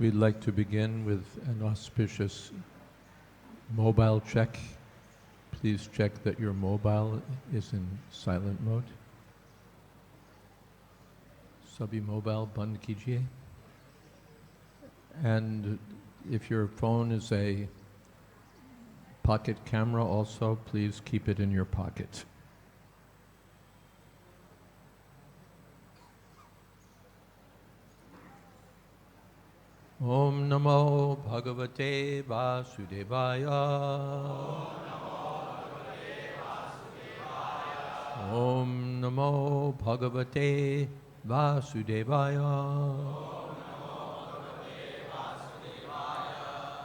We'd like to begin with an auspicious mobile check. Please check that your mobile is in silent mode. Sabhi mobile band kijiye. And if your phone is a pocket camera also, please keep it in your pocket. Om Namo Bhagavate Vasudevaya. Om Namo Bhagavate Vasudevaya.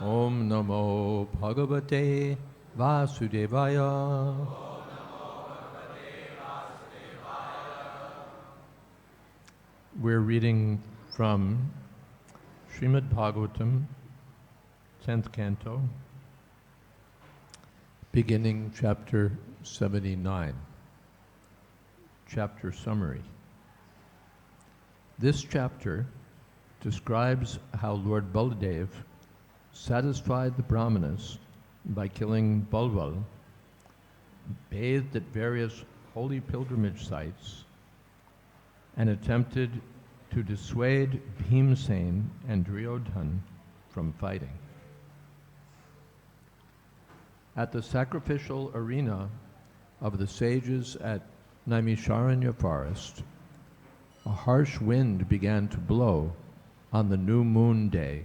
Om Namo Bhagavate Vasudevaya. We're reading from Srimad Bhagavatam, 10th Canto, beginning chapter 79. Chapter summary. This chapter describes how Lord Baladev satisfied the Brahmanas by killing Balwal, bathed at various holy pilgrimage sites, and attempted to dissuade Bhimsen and Duryodhan from fighting. At the sacrificial arena of the sages at Naimisharanya forest, a harsh wind began to blow on the new moon day,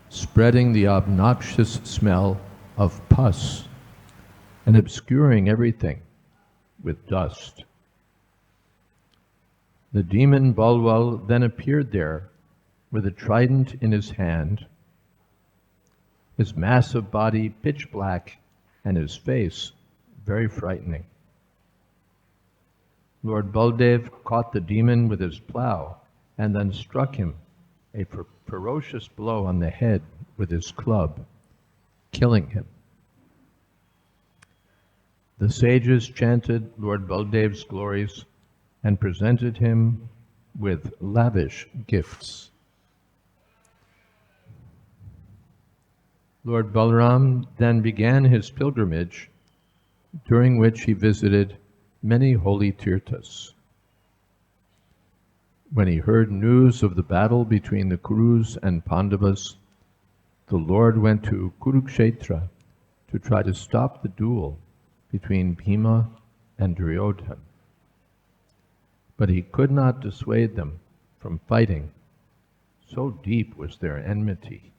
spreading the obnoxious smell of pus and obscuring everything with dust. The demon Balwal then appeared there with a trident in his hand, his massive body pitch black and his face very frightening. Lord Baldev caught the demon with his plow and then struck him a ferocious blow on the head with his club, killing him. The sages chanted Lord Baldev's glories and presented him with lavish gifts. Lord Balaram then began his pilgrimage, during which he visited many holy tirthas. When he heard news of the battle between the Kurus and Pandavas, the Lord went to Kurukshetra to try to stop the duel between Bhima and Duryodhan. But he could not dissuade them from fighting, so deep was their enmity.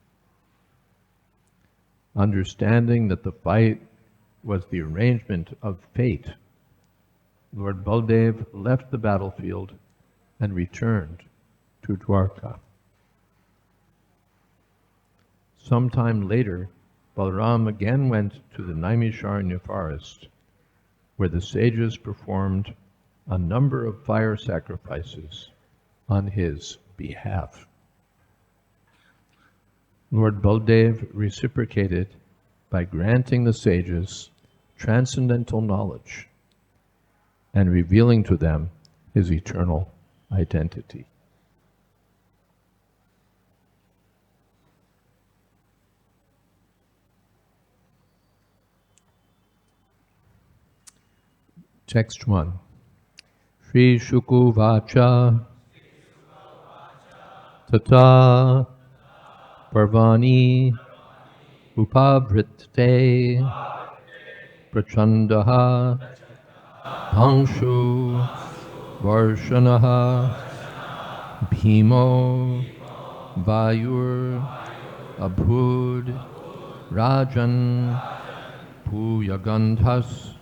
Understanding that the fight was the arrangement of fate, Lord Baldev left the battlefield and returned to Dwarka. Sometime later, Balaram again went to the Naimisharanya forest, where the sages performed a number of fire sacrifices on his behalf. Lord Baldev reciprocated by granting the sages transcendental knowledge and revealing to them his eternal identity. Text 1. Shri Shuku Vacha Tata Parvani Upavritte Prachandaha Pangshu Varshanaha Bhimo Vayur Abhud Rajan Puyaganthas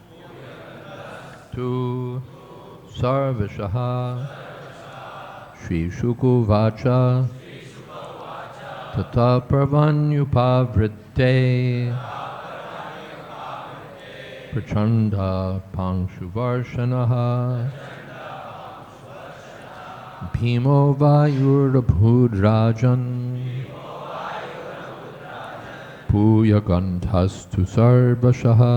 Tu Sarvashaha Shri Shuku Vacha Tata Parvanyupavritte Prachanda Pangshuvarshanaha Bhimo Vayurabhudrajan Puyagantastu Sarvashaha.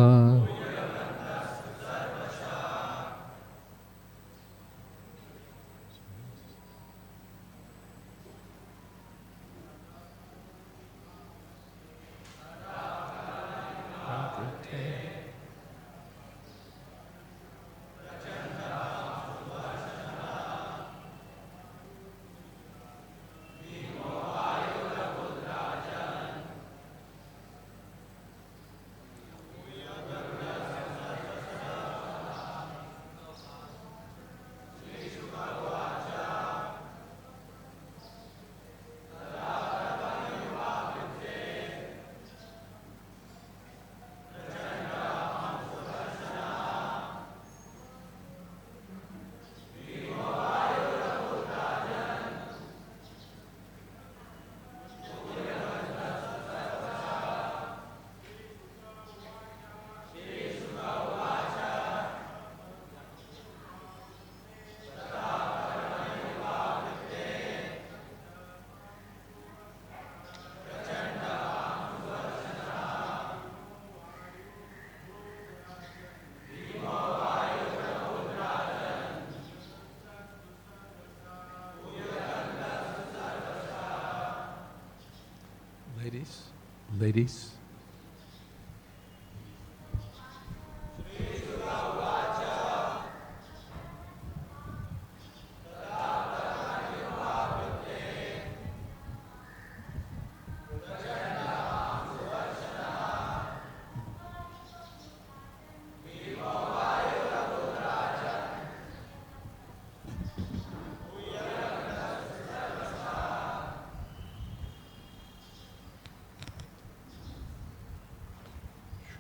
Ladies? Ladies?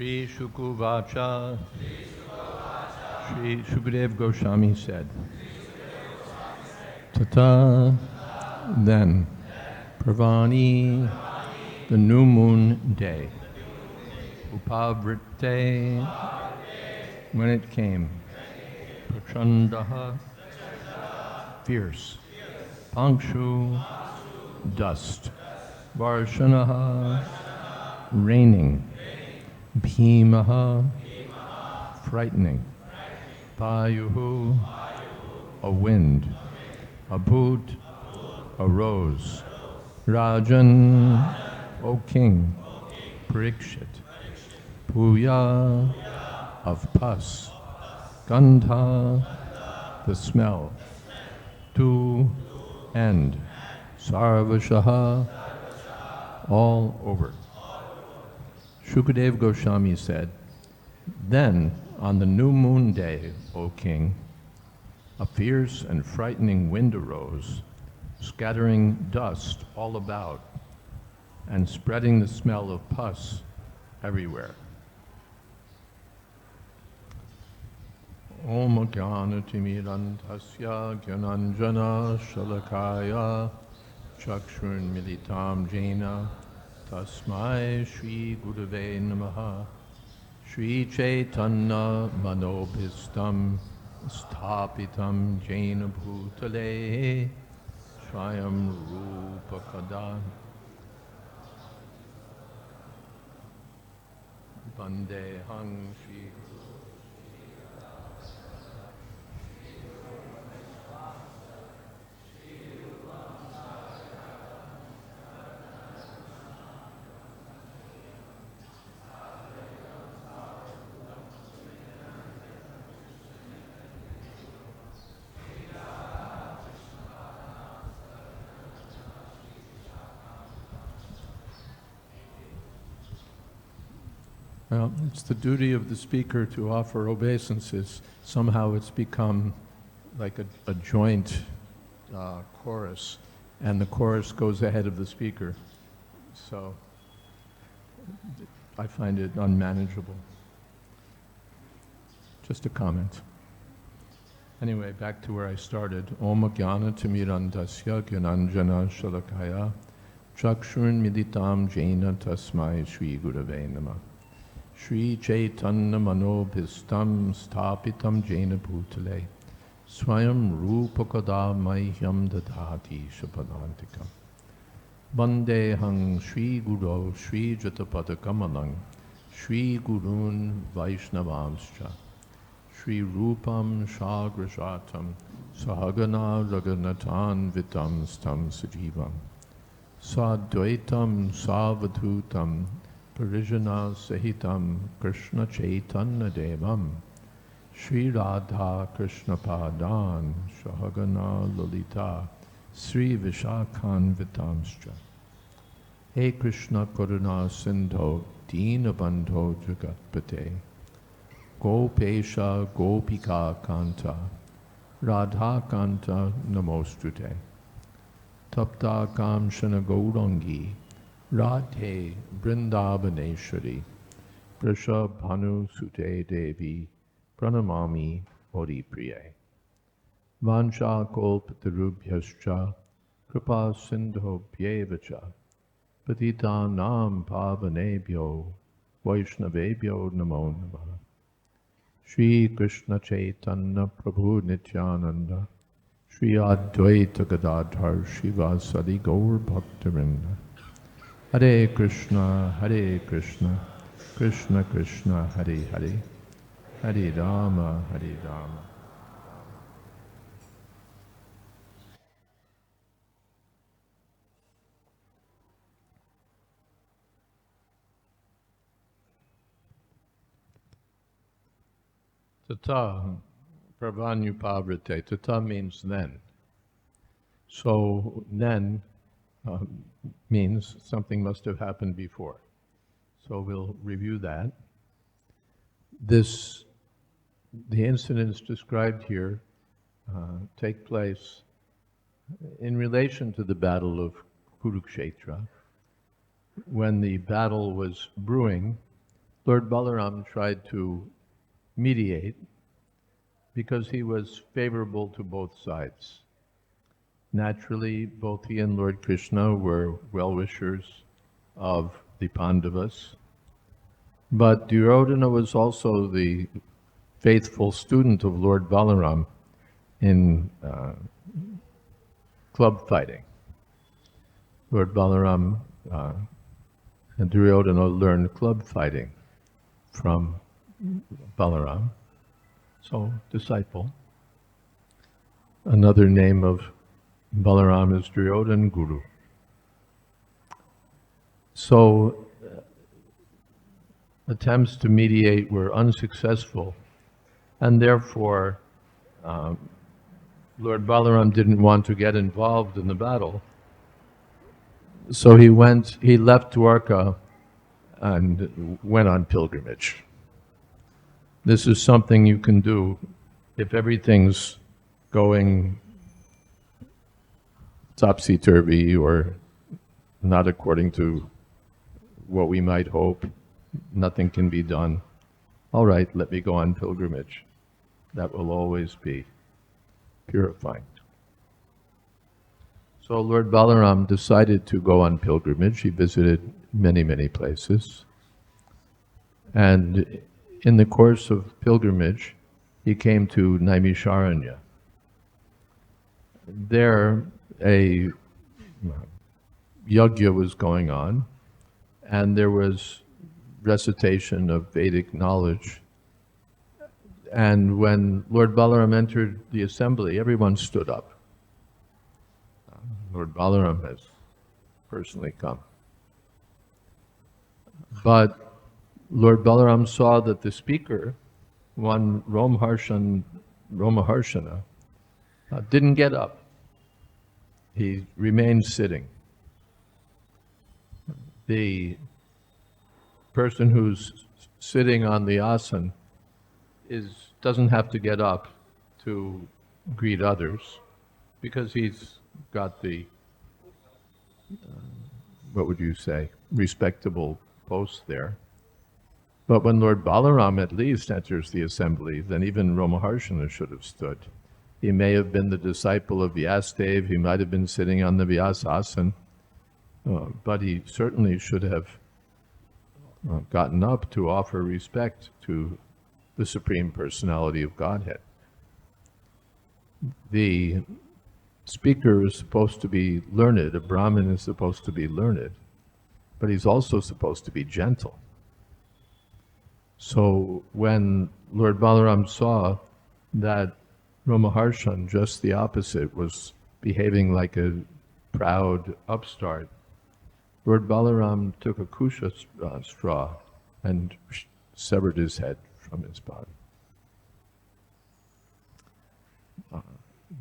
Shri Shukuvacha, Shri Shukadev Goswami said, Tata, then, Pravani, the new moon day, Upavrite, when it came, Prachandaha, fierce, Pankshu, dust, Varshanaha, raining, Bhimaha, frightening, Payuhu, a wind, Abhut, a rose, Rajan, O king, Parikshit, Puya, of pus, Gandha, the smell, Tu, and, Sarvashaha, all over. Shukadev Goswami said, then, on the new moon day, O king, a fierce and frightening wind arose, scattering dust all about, and spreading the smell of pus everywhere. Om Jnanatimirandhasya Jnananjana Shalakaya Chakshurun Militam Jena Tasmai Shri Gurave Namaha Shri Chaitanya Manobhistam Sthapitam Jena Bhutale Swayam Rupakada Vandehang Shri Well, it's the duty of the speaker to offer obeisances. Somehow it's become like a joint chorus, and the chorus goes ahead of the speaker. So I find it unmanageable. Just a comment. Anyway, back to where I started. Om Jnana Timirandasya Jnananjana Shalakaya Chakshurun Miditam Jena Tasmai Shri Gurave Namah Shri Chaitanya Manobhistam Sthapitam Jena Bhutale Swayam Rupakada Mahyam Dadhati Shapadantikam Vandehang Shri Guru Shri Jatapadakamalang Shri Gurun Vaishnavamscha Shri Rupam Shagrajatam Sahagana Raganatan Vitam Stam Sajivam Sadvaitam Savadhutam Parijana Sahitam Krishna Chaitanya Devam Sri Radha Krishna Padan Shahagana Lalita Sri Vishakhan Vitamscha He Krishna Karuna Sindho Dina Bandho Jagatpate Gopesha Gopika Kanta Radha Kanta Namostute Tapta Kamshana Gaurangi Radhe Vrindavaneshwari Prisha Bhanu Sute Devi Pranamami Ori Priye Vansha Kolpatarubhyascha Kripa Sindho Pyevacha Patita Nam Pavanebhyo Vaishnavebhyo Namo Namaha Shri Krishna Chaitanya Prabhu Nityananda Shri Advaita Gadadhar Shivasadi Gaur Bhaktarinda Hare Krishna, Krishna Krishna, Hare Hare, Hare Rama, Hare Rama. Tata pravanyupavrite. Tata means then. So then means something must have happened before. So we'll review that. The incidents described here take place in relation to the battle of Kurukshetra. When the battle was brewing, Lord Balaram tried to mediate because he was favorable to both sides. Naturally, both he and Lord Krishna were well-wishers of the Pandavas, but Duryodhana was also the faithful student of Lord Balaram in club fighting. Lord Balaram and Duryodhana learned club fighting from Balaram, so disciple. Another name of Balaram is Duryodhana Guru. So attempts to mediate were unsuccessful, and therefore Lord Balaram didn't want to get involved in the battle. So he left Dwarka and went on pilgrimage. This is something you can do if everything's going topsy-turvy or not according to what we might hope. Nothing can be done. All right, let me go on pilgrimage. That will always be purifying. So Lord Balaram decided to go on pilgrimage. He visited many, many places. And in the course of pilgrimage, he came to Naimisharanya. There, a yajna was going on, and there was recitation of Vedic knowledge. And when Lord Balaram entered the assembly, everyone stood up. Lord Balaram has personally come. But Lord Balaram saw that the speaker, one Romaharshana, didn't get up. He remained sitting. The person who's sitting on the asana doesn't have to get up to greet others because he's got the, what would you say, respectable post there. But when Lord Balaram at least enters the assembly, then even Romaharshana should have stood. He may have been the disciple of Vyasadeva, he might have been sitting on the Vyasasana, but he certainly should have gotten up to offer respect to the Supreme Personality of Godhead. The speaker is supposed to be learned, a Brahmin is supposed to be learned, but he's also supposed to be gentle. So when Lord Balaram saw that Romaharshan, just the opposite, was behaving like a proud upstart, Lord Balaram took a kusha straw and severed his head from his body.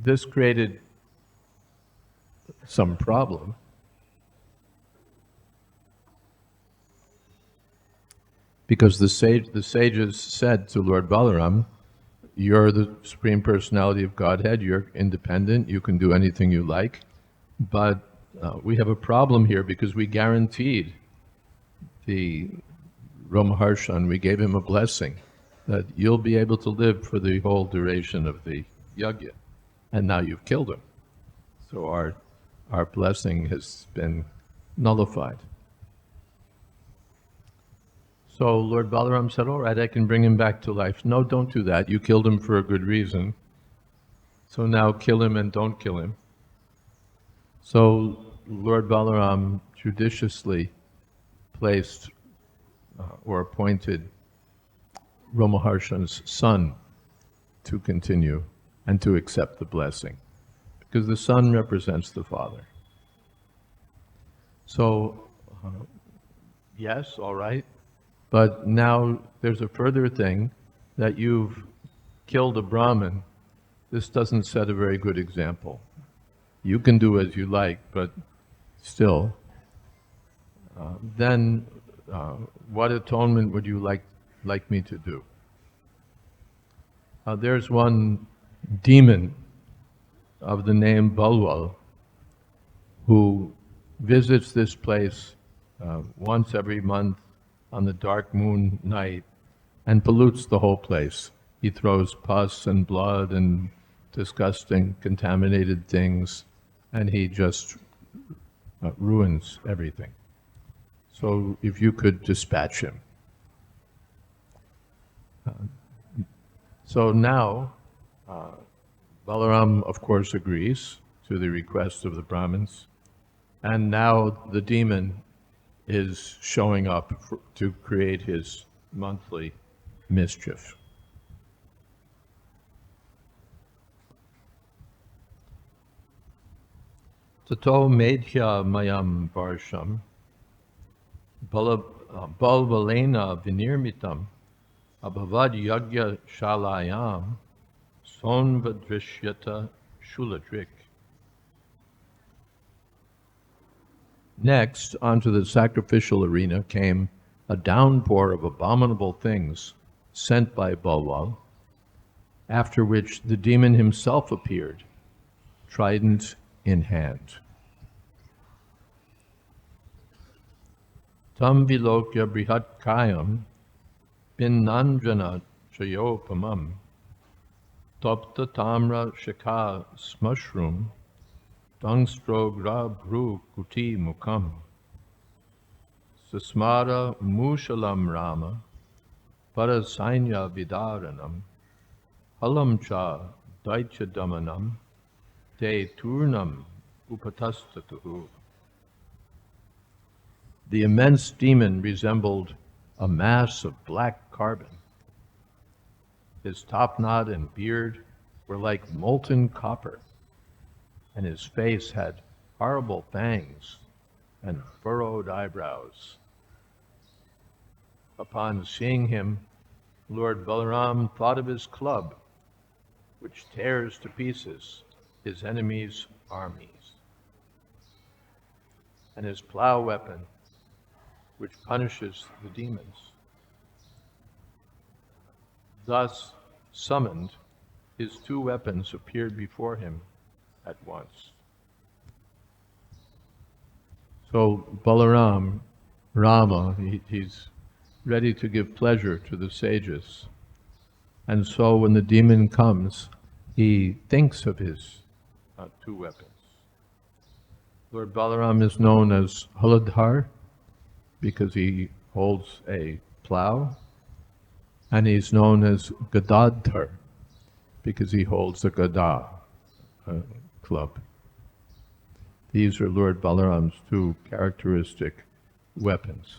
This created some problem. Because the sages said to Lord Balaram, you're the Supreme Personality of Godhead, you're independent, you can do anything you like, but we have a problem here because we guaranteed the Romaharshan, we gave him a blessing that you'll be able to live for the whole duration of the yajna, and now you've killed him. So our blessing has been nullified. So Lord Balaram said, all right, I can bring him back to life. No, don't do that. You killed him for a good reason. So now kill him and don't kill him. So Lord Balaram judiciously placed or appointed Romaharshan's son to continue and to accept the blessing, because the son represents the father. So, yes, all right. But now there's a further thing, that you've killed a Brahmin, this doesn't set a very good example. You can do as you like, but still, then what atonement would you like me to do? There's one demon of the name Balwal who visits this place once every month on the dark moon night and pollutes the whole place. He throws pus and blood and disgusting, contaminated things, and he just ruins everything. So if you could dispatch him. So now, Balaram, of course, agrees to the request of the Brahmins, and now the demon is showing up to create his monthly mischief. Tato medhya mayam varsham balvalena vinirmitam abhavad yagya shalayam sonvadrishyata shuladrik. Next, onto the sacrificial arena came a downpour of abominable things sent by Balwal, after which the demon himself appeared, trident in hand. Tam vilokya brihatkayam binnanjana chayopamam tapta tamra shaka smushroom Dangstrogra bru kuti mukam Sasmara mushalam rama Parasainya vidaranam Halam cha daitya damanam Te turnam upatastatuhu. The immense demon resembled a mass of black carbon. His topknot and beard were like molten copper, and his face had horrible fangs and furrowed eyebrows. Upon seeing him, Lord Balaram thought of his club, which tears to pieces his enemies' armies, and his plow weapon, which punishes the demons. Thus summoned, his two weapons appeared before him at once. So Balaram, Rama, he's ready to give pleasure to the sages. And so when the demon comes, he thinks of his two weapons. Lord Balaram is known as Haladhar because he holds a plow, and he's known as Gadadhar because he holds a gada, club. These are Lord Balaram's two characteristic weapons.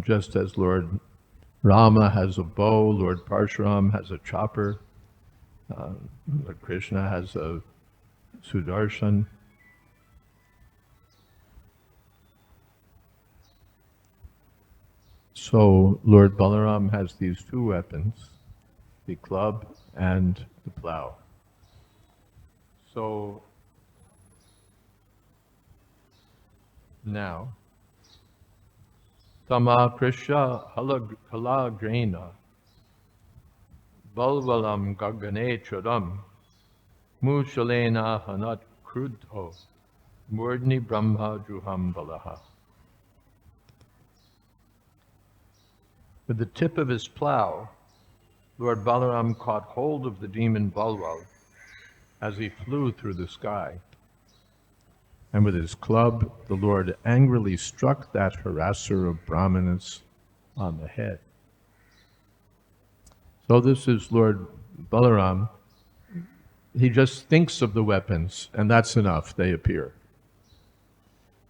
Just as Lord Rama has a bow, Lord Parshuram has a chopper, Lord Krishna has a Sudarshan. So Lord Balaram has these two weapons, the club and the plow. So now, Tama Krisha Halagrena Balvalam Gagane Chodam Mushalena Hanat Krudho Murdni Brahma Juham Balaha. With the tip of his plow, Lord Balaram caught hold of the demon Balwal as he flew through the sky. And with his club, the Lord angrily struck that harasser of Brahmanas on the head. So this is Lord Balaram. He just thinks of the weapons, and that's enough. They appear.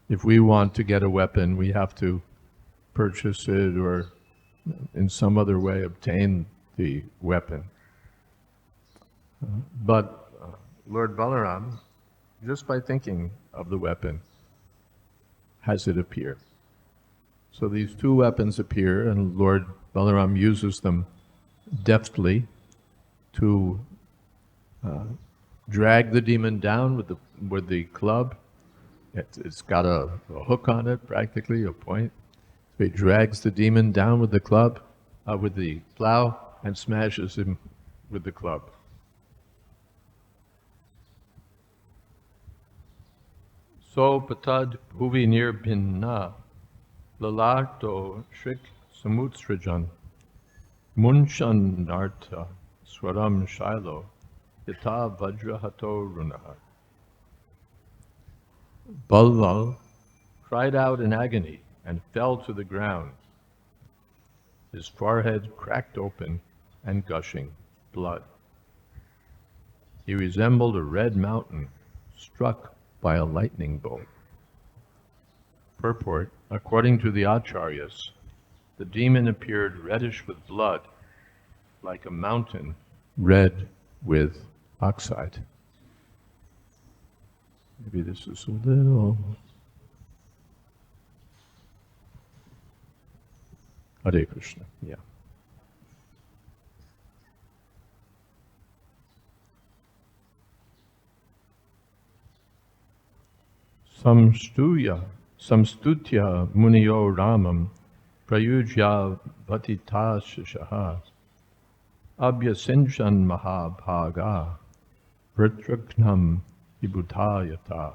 If we want to get a weapon, we have to purchase it or in some other way obtain the weapon. But Lord Balaram, just by thinking of the weapon, has it appear. So these two weapons appear, and Lord Balaram uses them deftly to drag the demon down with the club. It's got a hook on it, practically, a point. So he drags the demon down with the club, with the plow, and smashes him with the club. So patad bhuvi nirbhinna lalato shrik samutsrajan munshan narta swaram shailo yata vajrahato runaha. Balal cried out in agony and fell to the ground, his forehead cracked open and gushing blood. He resembled a red mountain struck by a lightning bolt. Purport: according to the Acharyas, the demon appeared reddish with blood, like a mountain red with oxide. Maybe this is a little... Hare Krishna, yeah. Samstutya muniyo ramam prayujya vatita shishaha abhyasinchan mahabhaga vritragnam vibhutayata.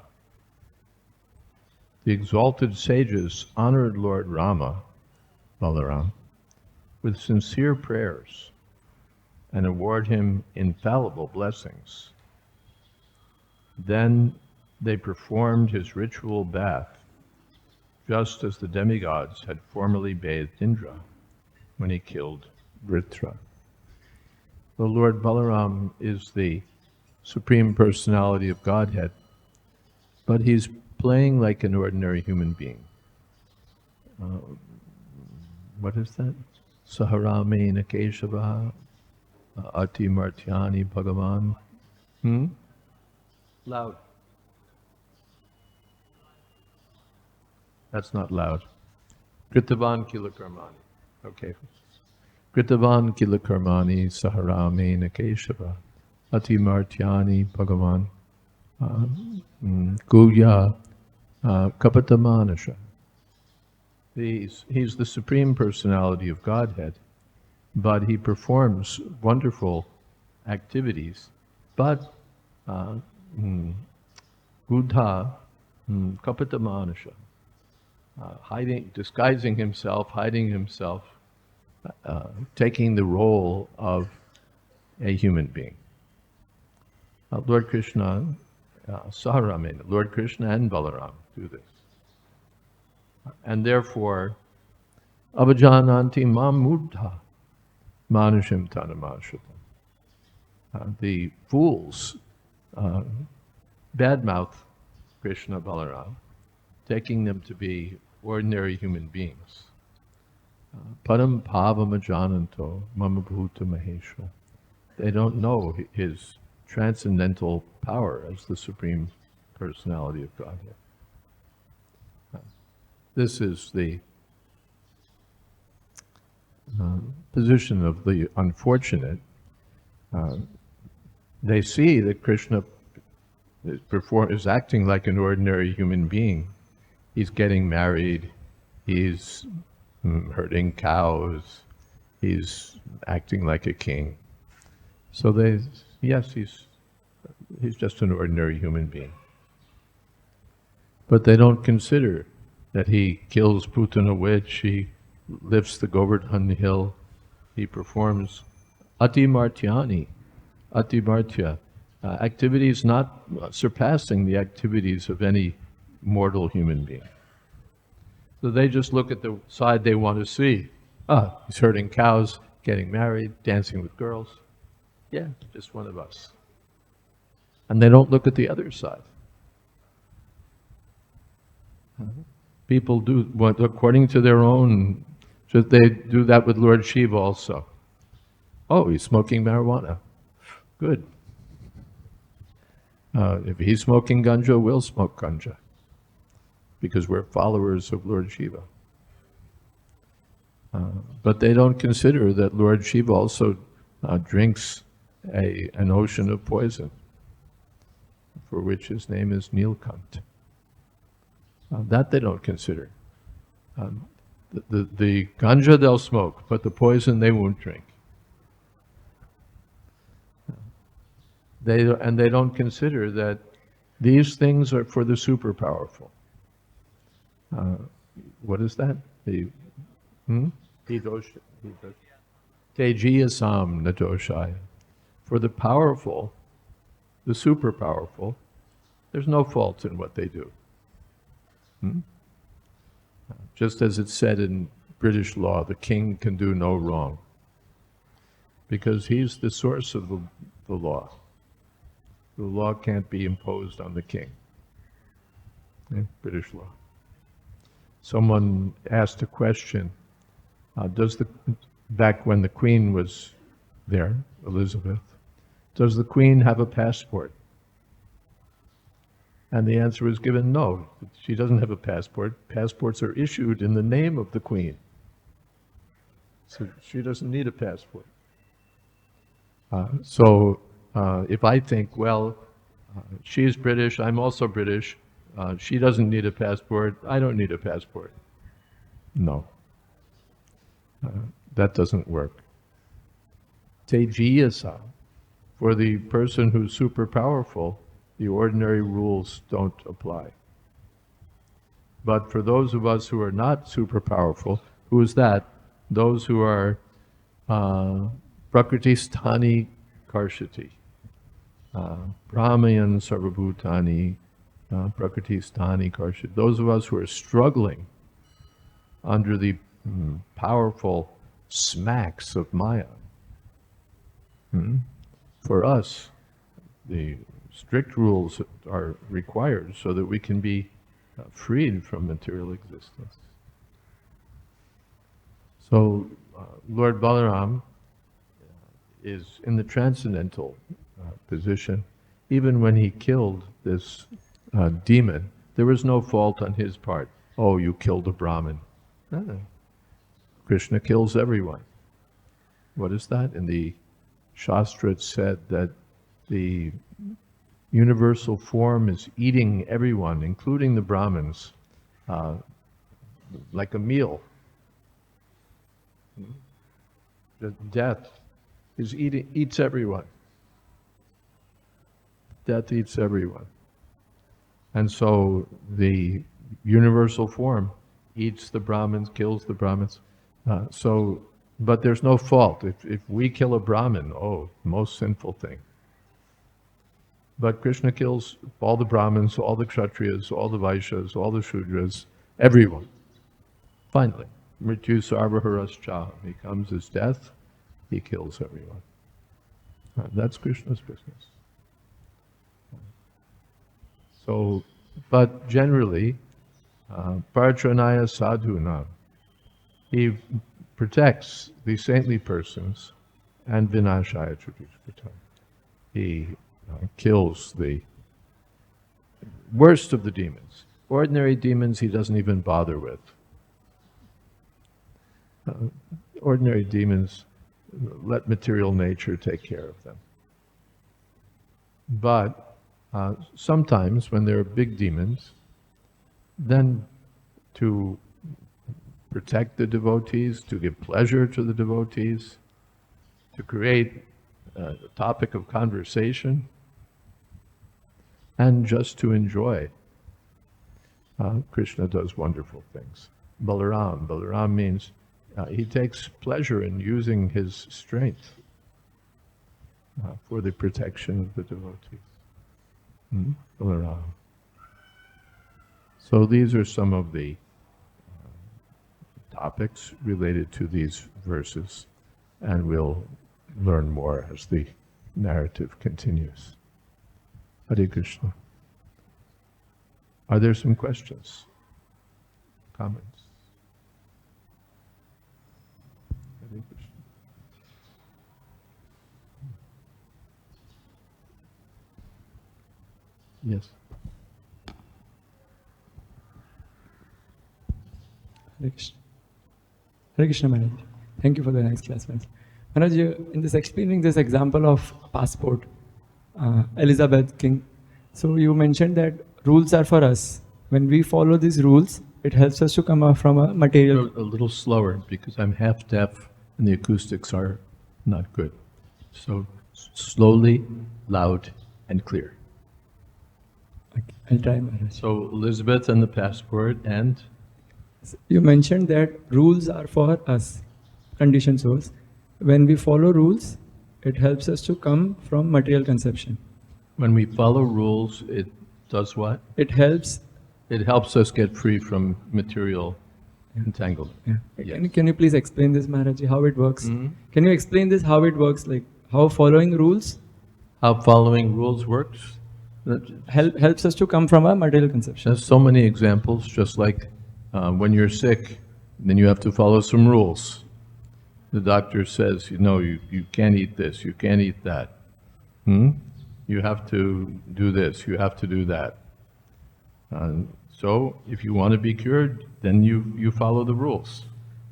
The exalted sages honored Lord Rama, Balaram, with sincere prayers and award him infallible blessings. Then they performed his ritual bath, just as the demigods had formerly bathed Indra when he killed Vritra. The Lord Balaram is the Supreme Personality of Godhead, but he's playing like an ordinary human being. What is that? Saharamena Keshava Ati Martyani Bhagavan. Loud. That's not loud. Kritavan Kila Karmani. Okay. Kritavan Kila Karmani Saharamena Keshava Ati Martyani Bhagavan Guya Kapatamanasha. He's the Supreme Personality of Godhead, but he performs wonderful activities. But Gudha Kapatamanasha, disguising himself, hiding himself, taking the role of a human being. Lord Krishna, Saharamena, Lord Krishna and Balaram do this. And therefore, Avajananti mam mudha manushim tanamashutam. The fools badmouth Krishna, Balaram, taking them to be ordinary human beings. Padam pavamajananto mamabhuta mahesha. They don't know his transcendental power as the Supreme Personality of Godhead. This is the position of the unfortunate. They see that Krishna is acting like an ordinary human being. He's getting married, he's herding cows, he's acting like a king. So yes, he's just an ordinary human being. But they don't consider that he kills Putana witch, he lifts the Govardhan hill, he performs Ati Martyani, Ati Martya, activities not surpassing the activities of any mortal human being. So they just look at the side they want to see. He's herding cows, getting married, dancing with girls. Yeah, just one of us. And they don't look at the other side. People do what according to their own. Should they do that with Lord Shiva also? Oh, he's smoking marijuana. Good. If he's smoking ganja, we'll smoke ganja, because we're followers of Lord Shiva. But they don't consider that Lord Shiva also drinks an ocean of poison, for which his name is Nilkant. That they don't consider. The ganja they'll smoke, but the poison they won't drink. They don't consider that these things are for the super powerful. What is that? Tejiyasam nadoshaya. For the powerful, the super powerful, there's no fault in what they do. Just as it's said in British law, the king can do no wrong, because he's the source of the law. The law can't be imposed on the king. British law. Someone asked a question, back when the Queen was there, Elizabeth, does the Queen have a passport? And the answer was given, no, she doesn't have a passport. Passports are issued in the name of the Queen. So she doesn't need a passport. If I think, well, she's British, I'm also British, she doesn't need a passport, I don't need a passport. No. That doesn't work. Tejiyasa, for the person who's super powerful, the ordinary rules don't apply. But for those of us who are not super powerful, who is that? Those who are Prakriti-sthani karshati. Brahmayan sarvabhutani Prakriti-sthani karshati. Those of us who are struggling under the powerful smacks of Maya. For us, the strict rules are required so that we can be freed from material existence. So Lord Balaram is in the transcendental position. Even when he killed this demon, there was no fault on his part. Oh, you killed a Brahmin. Krishna kills everyone. What is that? In the Shastra it said that the universal form is eating everyone, including the Brahmins, like a meal. The death eats everyone. Death eats everyone. And so the universal form eats the Brahmins, kills the Brahmins. But there's no fault. If we kill a Brahmin, most sinful thing. But Krishna kills all the Brahmins, all the Kshatriyas, all the Vaishyas, all the Shudras, everyone. Finally, Mrityu Sarvaharascha. He comes as death, he kills everyone. That's Krishna's business. So, but generally, Partranaya Sadhuna, he protects the saintly persons, and Vinashaya Tribhuta. He kills the worst of the demons. Ordinary demons he doesn't even bother with. Ordinary demons, let material nature take care of them. But sometimes when there are big demons, then to protect the devotees, to give pleasure to the devotees, to create a topic of conversation, and just to enjoy. Krishna does wonderful things. Balaram means he takes pleasure in using his strength for the protection of the devotees. Balaram. So these are some of the topics related to these verses, and we'll learn more as the narrative continues. Hare Krishna. Are there some questions? Comments? Hare Krishna. Yes. Hare Krishna. Hare Krishna Maharaj. Thank you for the nice class, man. Maharaj, in this explaining this example of passport, Elizabeth King, so you mentioned that rules are for us. When we follow these rules, it helps us to come out from a material. A little slower because I'm half deaf and the acoustics are not good. So slowly, loud, and clear. Okay, I'll try, Maharaj. So Elizabeth and the passport, and You mentioned that rules are for us, conditioned souls. When we follow rules, it helps us to come from material conception. when we follow rules, it does what? It helps. It helps us get free from material entanglement. Yeah. Yes. Can you please explain this, Maharaj, how it works? Mhm. Can you explain this, how it works, like how following rules How following rules works? helps us to come from a material conception? There's so many examples, just like when you're sick, then you have to follow some rules. The doctor says, you can't eat this, you can't eat that. You have to do this, you have to do that. So if you want to be cured, then you follow the rules.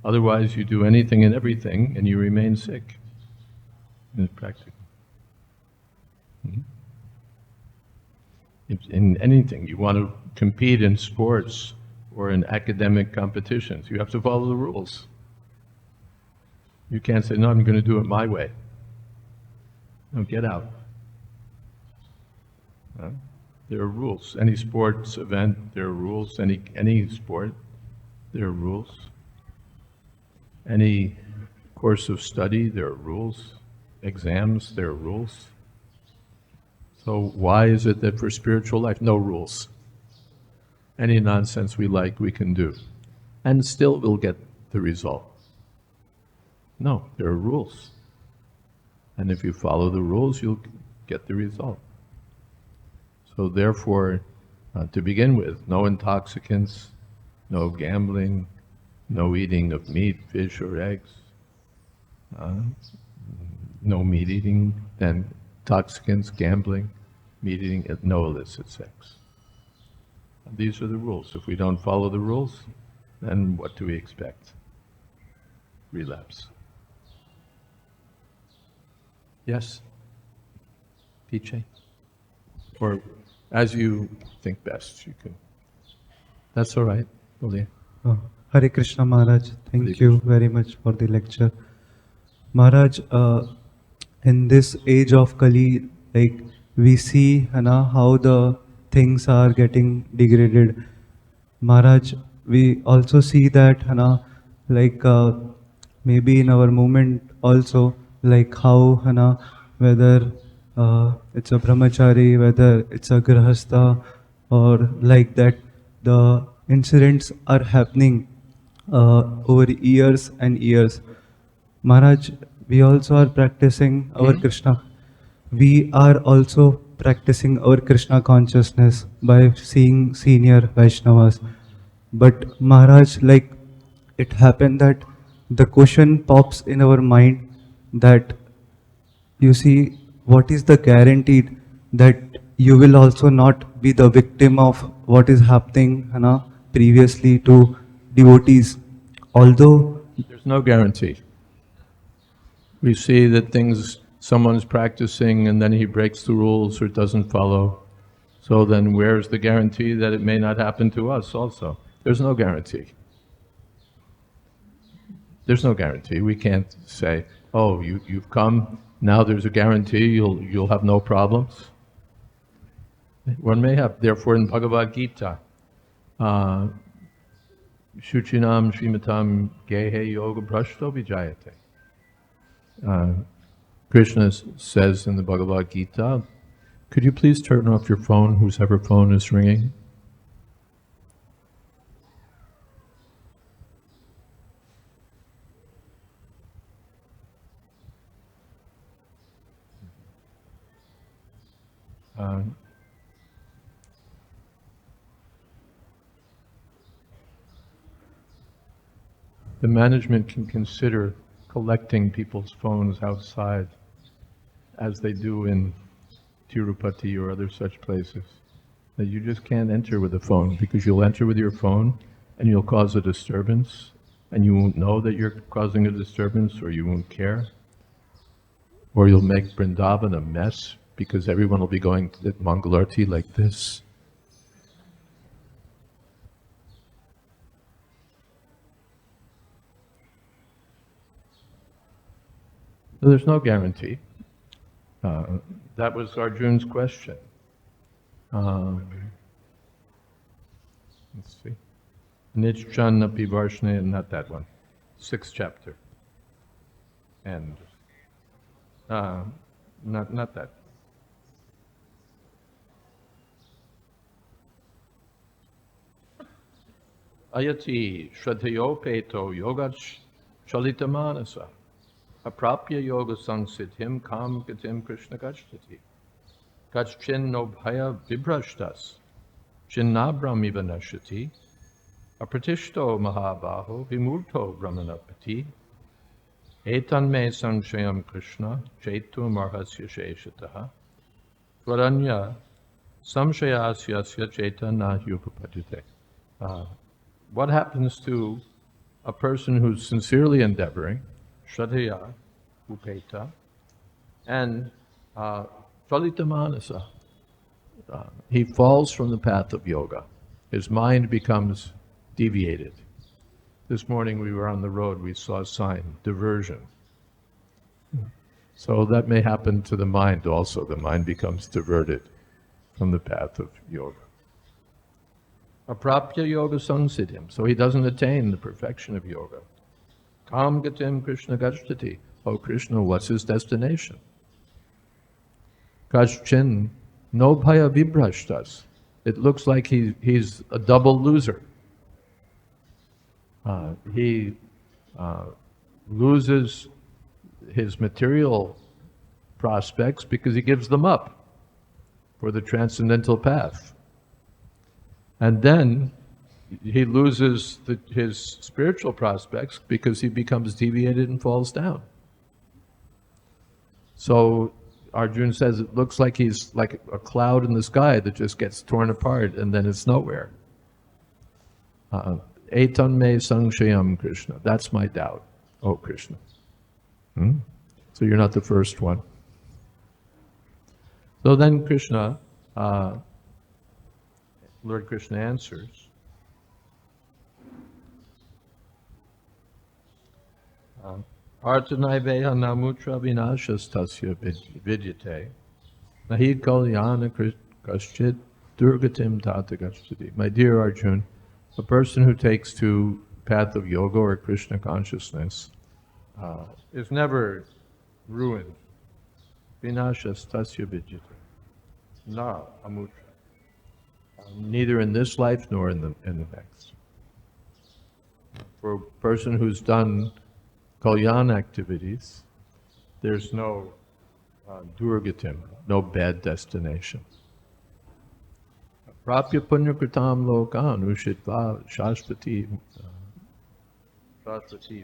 Otherwise, you do anything and everything, and you remain sick. It's practical. If in anything, you want to compete in sports or in academic competitions, you have to follow the rules. You can't say, no, I'm going to do it my way. No, get out. There are rules. Any sports event, there are rules. Any sport, there are rules. Any course of study, there are rules. Exams, there are rules. So why is it that for spiritual life, no rules? Any nonsense we like, we can do. And still we'll get the result. No, there are rules. And if you follow the rules, you'll get the result. So therefore, to begin with, no intoxicants, no gambling, no eating of meat, fish, or eggs, no meat eating, then intoxicants, gambling, meat eating, no illicit sex. And these are the rules. If we don't follow the rules, then what do we expect? Relapse. Yes? Piche? Or as you think best, you can. That's all right. Boliye. Hare Krishna Maharaj, thank Hare you very much for the lecture. Maharaj, in this age of Kali, like we see how the things are getting degraded. Maharaj, we also see that like maybe in our movement also, like how whether it's a brahmachari, whether it's a grahastha, or like that, the incidents are happening over years and years. Maharaj, we also are practicing our Krishna. We are also practicing our Krishna consciousness by seeing senior Vaishnavas. But Maharaj, like it happened that the question pops in our mind that you see, what is the guarantee that you will also not be the victim of what is happening previously to devotees? Although There's no guarantee. We see that someone's practicing and then he breaks the rules or doesn't follow. So then where's the guarantee that it may not happen to us also? There's no guarantee. There's no guarantee. We can't say, oh, you've come, now there's a guarantee you'll have no problems. One may have. Therefore in Bhagavad-gita, Shuchinam Shrimatam Gehe Yoga Brashto Vijayate. Krishna says in the Bhagavad-gita, could you please turn off your phone, whosever phone is ringing? The management can consider collecting people's phones outside, as they do in Tirupati or other such places. That you just can't enter with a phone, because you'll enter with your phone and you'll cause a disturbance, and you won't know that you're causing a disturbance, or you won't care. Or you'll make Vrindavan a mess because everyone will be going to the Mangalarti like this. So there's no guarantee. That was Arjun's question. Let's see. Nijjana Pivarshne, not that one. 6th chapter. And not that. Ayati Shraddhayo Peto Yogach Chalitamanasa Aprapya Yoga Sangsiddhim Kam Gatim Krishna Gachtati Gachchin no Bhaya Vibrashtas Chinnabram Ivanashati Apratishto Mahabaho Vimurto Brahmanapati Etan me Sangshayam Krishna Chetum Arhasya Sheshataha Tvaranya Samshayasya Chaitana Yupapadite. What happens to a person who's sincerely endeavoring, Shraddhaya, Upeta, and Chalitamanasa? He falls from the path of yoga. His mind becomes deviated. This morning we were on the road, we saw a sign, diversion. So that may happen to the mind also. The mind becomes diverted from the path of yoga. Aprapya yoga sangsiddhim. So he doesn't attain the perfection of yoga. Kam gatim Krishna gachtati. Oh Krishna, what's his destination? Gachchin no bhaya vibrashtas. It looks like he's a double loser. He loses his material prospects because he gives them up for the transcendental path. And then he loses his spiritual prospects because he becomes deviated and falls down. So Arjuna says it looks like he's like a cloud in the sky that just gets torn apart and then it's nowhere. Etan me sangshayam Krishna. That's my doubt. Oh Krishna. So you're not the first one. So then Krishna, Lord Krishna answers, Artanaiveha namutra vinashas tasya vidyate nahi kalyana kaschid durgatim tata gacchati. My dear Arjun, a person who takes to path of yoga or Krishna consciousness is never ruined. Vinashas tasya vidyate. Na amutra. Neither in this life nor in the next. For a person who's done kalyan activities, there's no durgatim, no bad destination. Prapya punyakritam lokan ushitva shashvati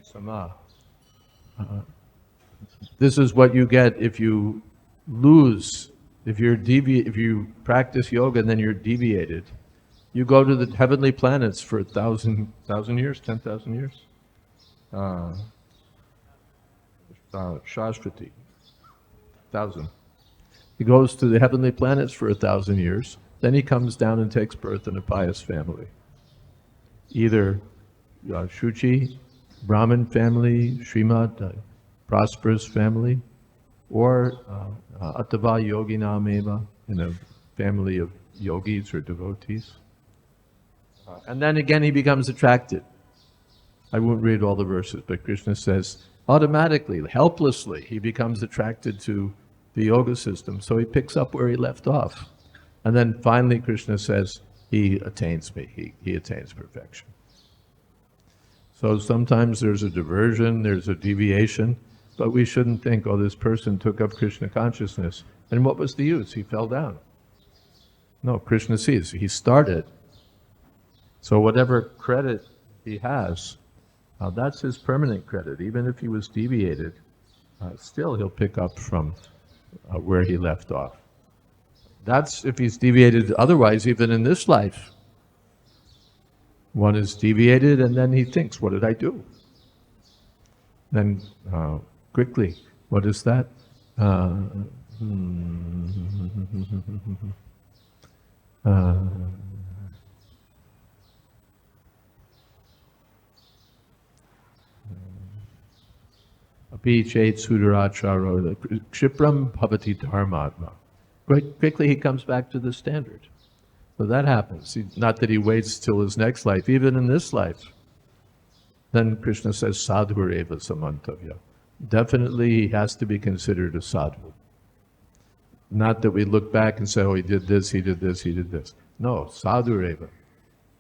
sama. This is what you get if you lose. If you practice yoga and then you're deviated, you go to the heavenly planets for 1,000 years, 10,000 years. Shashvati, 1,000. He goes to the heavenly planets for 1,000 years. Then he comes down and takes birth in a pious family. Either Shuchi, Brahmin family, Srimad, prosperous family, or Atava Yoginam Eva, in a family of yogis or devotees. And then again he becomes attracted. I won't read all the verses, but Krishna says, automatically, helplessly, he becomes attracted to the yoga system. So he picks up where he left off. And then finally Krishna says, he attains me, he attains perfection. So sometimes there's a diversion, there's a deviation, but we shouldn't think, oh, this person took up Krishna consciousness, and what was the use? He fell down. No, Krishna sees, he started. So whatever credit he has, that's his permanent credit. Even if he was deviated, still he'll pick up from where he left off. That's if he's deviated otherwise, even in this life. One is deviated and then he thinks, what did I do? Then quickly, what is that? Uh, uh, Api chet sudaracharo kshipram bhavati dharmatma. Quite quickly he comes back to the standard. So that happens. Not that he waits till his next life, even in this life. Then Krishna says, sadhureva samantavya. Definitely he has to be considered a sadhu. Not that we look back and say, oh, he did this, he did this, he did this. No, sadhureva.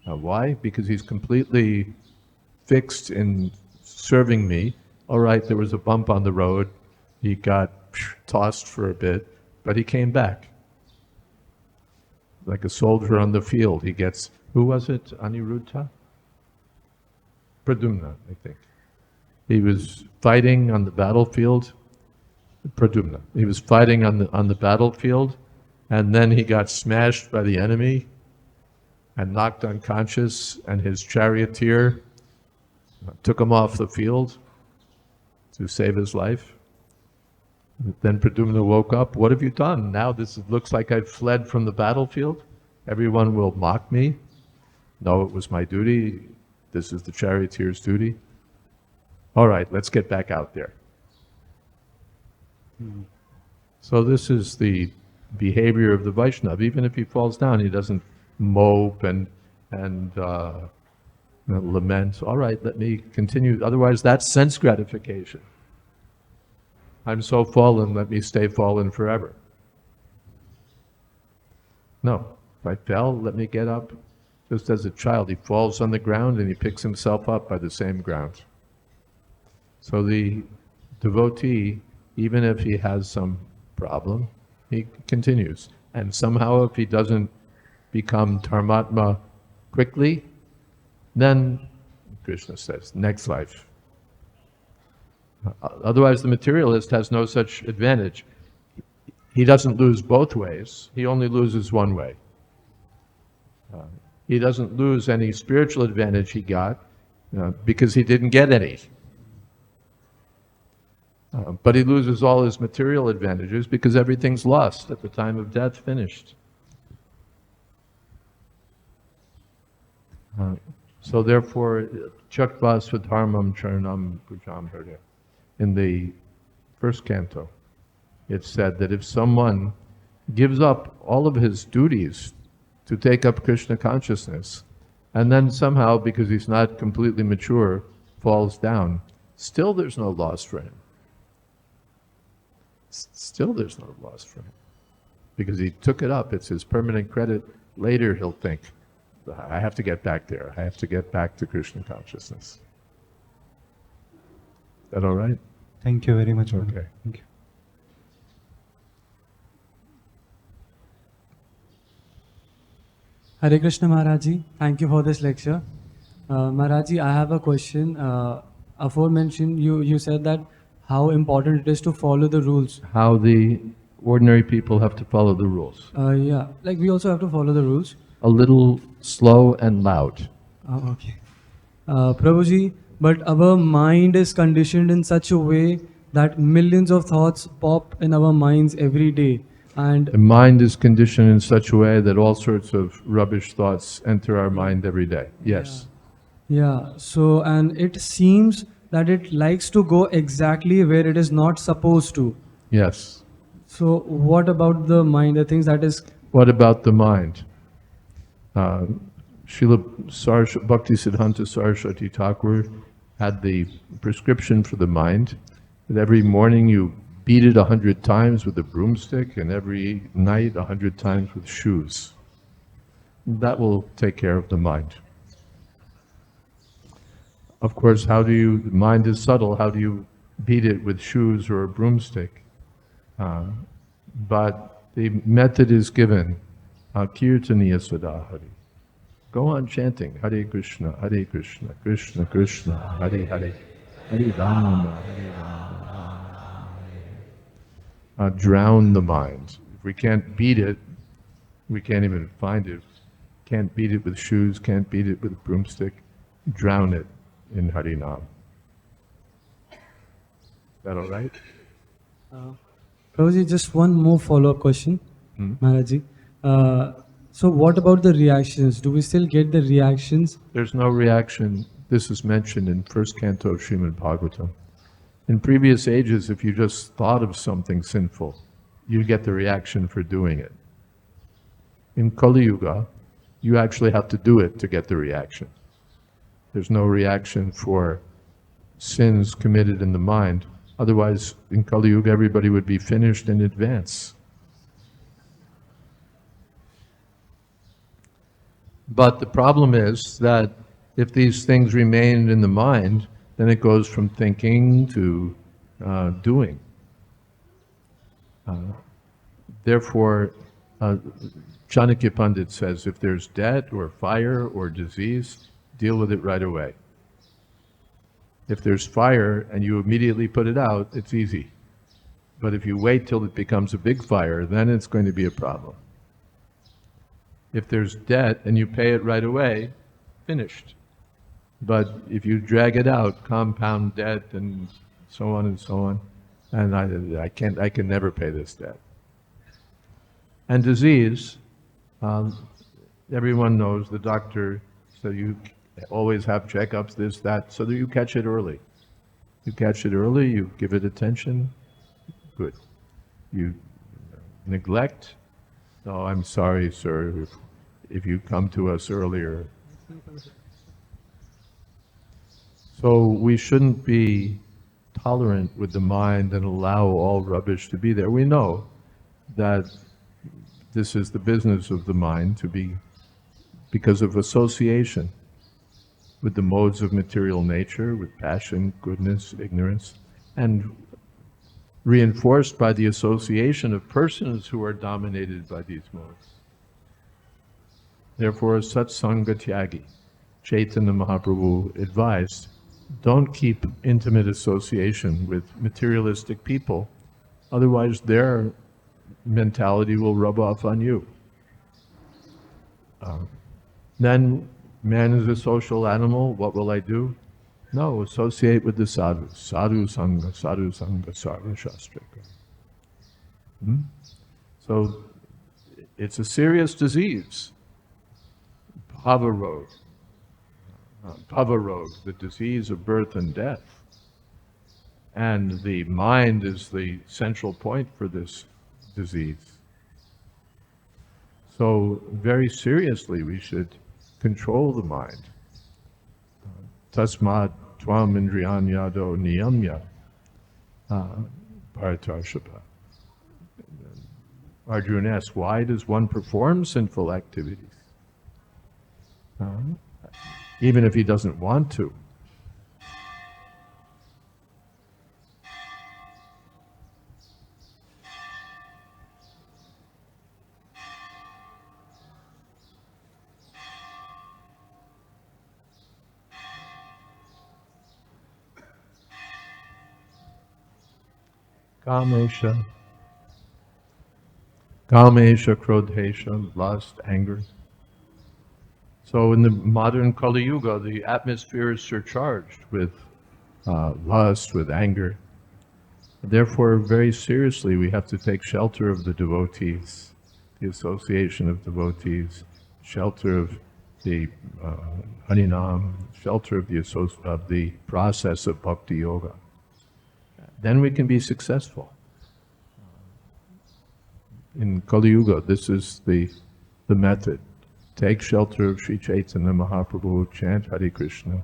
Why? Because he's completely fixed in serving me. All right, there was a bump on the road. He got tossed for a bit, but he came back. Like a soldier on the field, he gets, who was it, Aniruddha? Pradyumna, I think. He was fighting on the battlefield, Pradyumna. He was fighting on the battlefield, and then he got smashed by the enemy and knocked unconscious, and his charioteer took him off the field to save his life. Then Pradyumna woke up. What have you done? Now this looks like I've fled from the battlefield. Everyone will mock me. No, it was my duty. This is the charioteer's duty. All right, let's get back out there. So this is the behavior of the Vaishnava. Even if he falls down, he doesn't mope and lament. All right, let me continue. Otherwise, that's sense gratification. I'm so fallen, let me stay fallen forever. No, if I fell, let me get up. Just as a child, he falls on the ground and he picks himself up by the same ground. So the devotee, even if he has some problem, he continues. And somehow if he doesn't become dharmatma quickly, then, Krishna says, next life. Otherwise the materialist has no such advantage. He doesn't lose both ways, he only loses one way. He doesn't lose any spiritual advantage he got because he didn't get any. But he loses all his material advantages because everything's lost at the time of death, finished. So therefore, Chakva Swadharmam Charanam Pujam Hare. In the first canto, it said that if someone gives up all of his duties to take up Krishna consciousness, and then somehow, because he's not completely mature, falls down, still there's no loss for him. Still there's no loss for him. Because he took it up, it's his permanent credit. Later he'll think, I have to get back there. I have to get back to Krishna consciousness. Is that all right? Thank you very much. Okay. Thank you. Hare Krishna Maharaji, thank you for this lecture. Maharaji, I have a question. Aforementioned, you said that how important it is to follow the rules. How the ordinary people have to follow the rules. Yeah, like we also have to follow the rules. A little slow and loud. Okay. Prabhuji, but our mind is conditioned in such a way that millions of thoughts pop in our minds every day. And The mind is conditioned in such a way that all sorts of rubbish thoughts enter our mind every day. Yes. yeah, so and it seems that it likes to go exactly where it is not supposed to. Yes. So what about the mind? The things that is What about the mind? Srila Bhakti Siddhanta Saraswati Thakur had the prescription for the mind that every morning you beat it 100 times with a broomstick and every night 100 times with shoes. That will take care of the mind. Of course, the mind is subtle, how do you beat it with shoes or a broomstick? But the method is given, Kirtaniya Swadahari. Go on chanting, Hare Krishna, Krishna Krishna, Hare Hare, Hare Rama, Hare Rama. Drown the mind. If we can't beat it, we can't even find it. Can't beat it with shoes, can't beat it with a broomstick. Drown it in Harinam. Is that all right? Prabhuji, just one more follow-up question, Hmm? Maharaji. So what about the reactions? Do we still get the reactions? There's no reaction. This is mentioned in first canto of Srimad Bhagavatam. In previous ages, if you just thought of something sinful, you get the reaction for doing it. In Kali Yuga, you actually have to do it to get the reaction. There's no reaction for sins committed in the mind. Otherwise, in Kali Yuga, everybody would be finished in advance. But the problem is that if these things remain in the mind, then it goes from thinking to doing. Therefore, Chanakya Pandit says, if there's debt or fire or disease, deal with it right away. If there's fire and you immediately put it out, it's easy. But if you wait till it becomes a big fire, then it's going to be a problem. If there's debt and you pay it right away, finished. But if you drag it out, compound debt and so on, and I can never pay this debt. And disease, everyone knows the doctor, so you always have checkups, this, that, so that you catch it early. You catch it early, you give it attention, good. You neglect, oh, I'm sorry, sir, if you come to us earlier. So we shouldn't be tolerant with the mind and allow all rubbish to be there. We know that this is the business of the mind to be, because of association with the modes of material nature, with passion, goodness, ignorance, and reinforced by the association of persons who are dominated by these modes. Therefore, satsanga tyagi, Chaitanya Mahaprabhu advised, don't keep intimate association with materialistic people, otherwise their mentality will rub off on you. Then man is a social animal, what will I do? No, associate with the sadhus. Sadhu sangha, sarva shastra. So it's a serious disease. Bhava road, the disease of birth and death. And the mind is the central point for this disease. So very seriously we should control the mind. Tasmad tvam indriyanyado niyamya bharatarshapa. Arjuna asks, why does one perform sinful activities? Even if he doesn't want to. Kamesha, krodhesha, lust, anger. So in the modern Kali Yuga, the atmosphere is surcharged with lust, with anger. Therefore, very seriously, we have to take shelter of the devotees, the association of devotees, shelter of the Harinam, shelter of the process of Bhakti Yoga. Then we can be successful. In Kali Yuga, this is the method. Take shelter of Sri Chaitanya Mahaprabhu, chant Hare Krishna,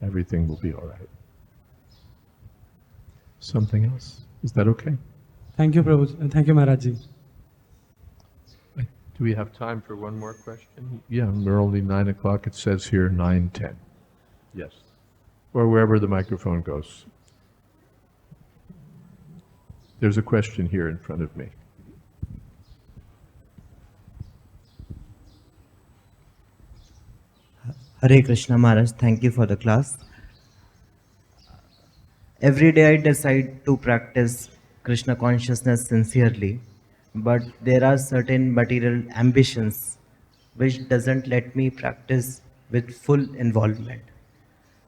everything will be all right. Something else? Is that okay? Thank you, Prabhu. Thank you, Maharaji. Do we have time for one more question? Yeah, we're only 9 o'clock. It says here 9:10. Yes. Or wherever the microphone goes. There's a question here in front of me. Hare Krishna Maharaj, thank you for the class. Every day I decide to practice Krishna consciousness sincerely, but there are certain material ambitions which doesn't let me practice with full involvement.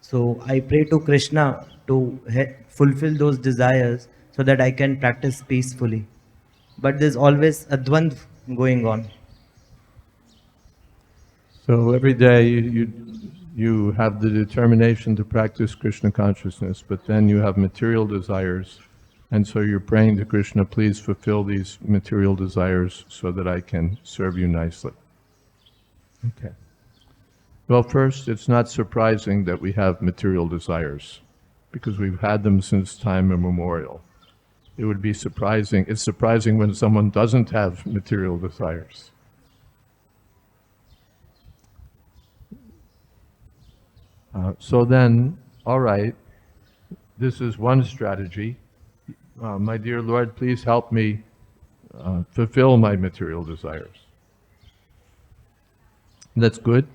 So I pray to Krishna to fulfill those desires so that I can practice peacefully. But there's always a dvandv going on. So every day you have the determination to practice Krishna consciousness, but then you have material desires, and so you're praying to Krishna, please fulfill these material desires so that I can serve you nicely. Okay. Well, first, it's not surprising that we have material desires, because we've had them since time immemorial. It would be surprising, it's surprising when someone doesn't have material desires. So then, all right, this is one strategy. My dear Lord, please help me fulfill my material desires. That's good.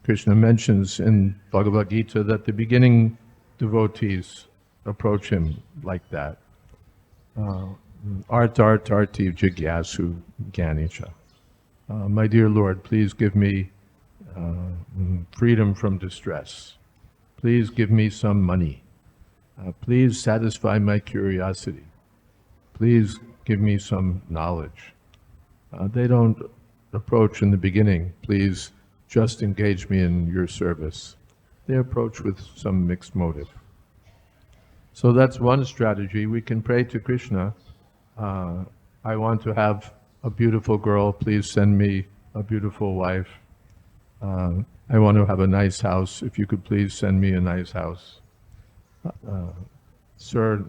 Krishna mentions in Bhagavad-gita that the beginning devotees approach him like that. Arati jigyasu ganicha. My dear Lord, please give me freedom from distress. Please give me some money. Please satisfy my curiosity. Please give me some knowledge. They don't approach in the beginning, please just engage me in your service. They approach with some mixed motive. So that's one strategy. We can pray to Krishna, I want to have a beautiful girl, please send me a beautiful wife. I want to have a nice house, if you could please send me a nice house. Sir,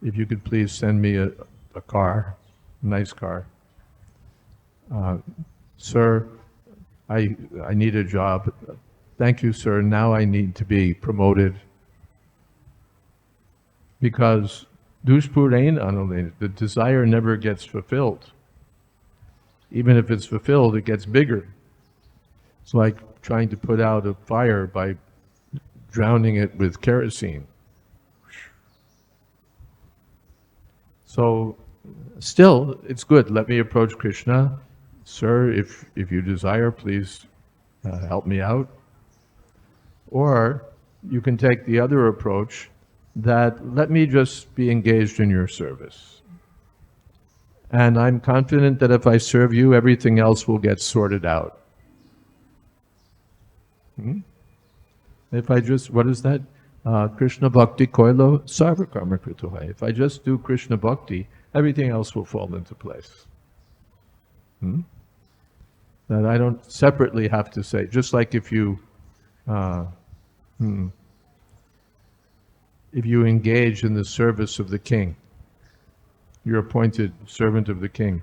if you could please send me a car, a nice car. Sir, I need a job. Thank you, sir. Now I need to be promoted. Because the desire never gets fulfilled. Even if it's fulfilled, it gets bigger. It's like trying to put out a fire by drowning it with kerosene. So still, it's good. Let me approach Krishna. Sir, if you desire, please help me out. Or you can take the other approach that let me just be engaged in your service. And I'm confident that if I serve you, everything else will get sorted out. If I just, what is that? Krishna Bhakti Koilo Sarva Karma Krituhai. If I just do Krishna Bhakti, everything else will fall into place. That I don't separately have to say, just like if you engage in the service of the king, you're appointed servant of the king.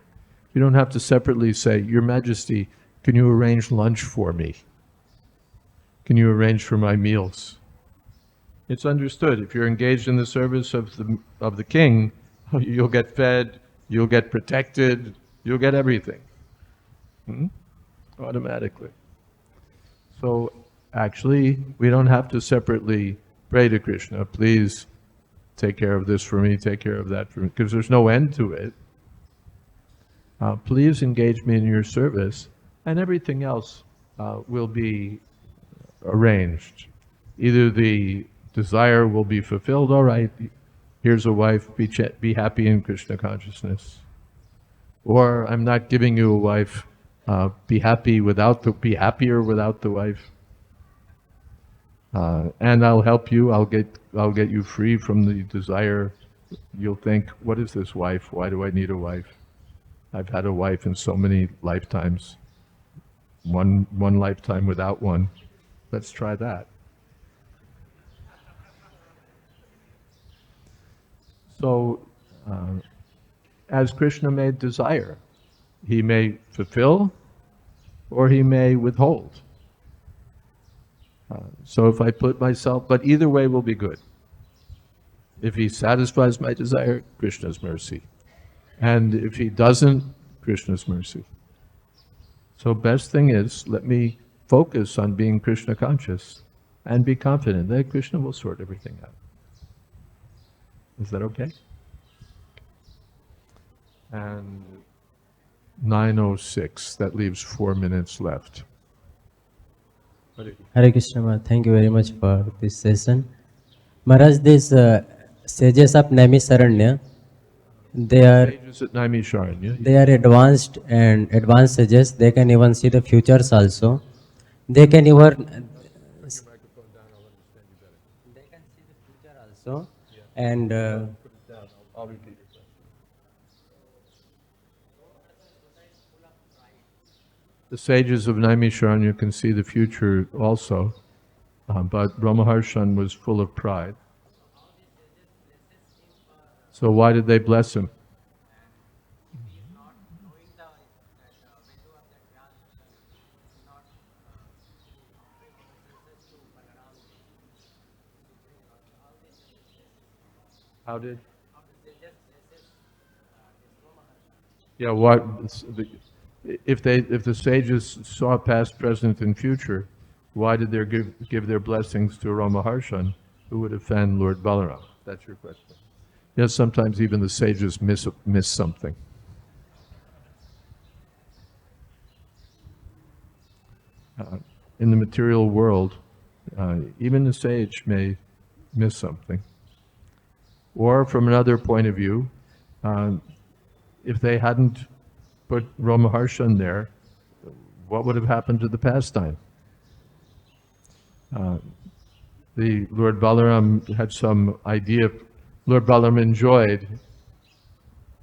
You don't have to separately say, Your Majesty, can you arrange lunch for me? Can you arrange for my meals? It's understood. If you're engaged in the service of the king, you'll get fed, you'll get protected, you'll get everything. Automatically. So actually, we don't have to separately pray to Krishna, please take care of this for me, take care of that for me, because there's no end to it. Please engage me in your service, and everything else will be arranged. Either the desire will be fulfilled, all right, here's a wife, be happy in Krishna consciousness. Or I'm not giving you a wife, be happier without the wife. And I'll help you, I'll get you free from the desire. You'll think, what is this wife? Why do I need a wife? I've had a wife in so many lifetimes. One lifetime without one. Let's try that. So, as Krishna may desire, he may fulfill or he may withhold. So if I put myself, but either way will be good. If he satisfies my desire, Krishna's mercy. And if he doesn't, Krishna's mercy. So best thing is, let me focus on being Krishna conscious and be confident that Krishna will sort everything out. Is that okay? And 9:06, that leaves 4 minutes left. Hare Krishna, Maharaj. Thank you very much for this session. Maharaj, this sages of Naimisharanya, they are Sages at Naimisharanya. they are advanced and advanced sages. They can even see the futures also. They can even also, and The sages of Naimisharanya can see the future also, but Brahmaharshan was full of pride. So why did they bless him? How did? Yeah, what? If the sages saw past, present, and future, why did they give their blessings to Ramaharshan, who would offend Lord Balaram? That's your question. Yes, sometimes even the sages miss something. In the material world, even the sage may miss something. Or from another point of view, if they hadn't put Ramaharshan there, what would have happened to the pastime? The Lord Balaram had some idea. Lord Balaram enjoyed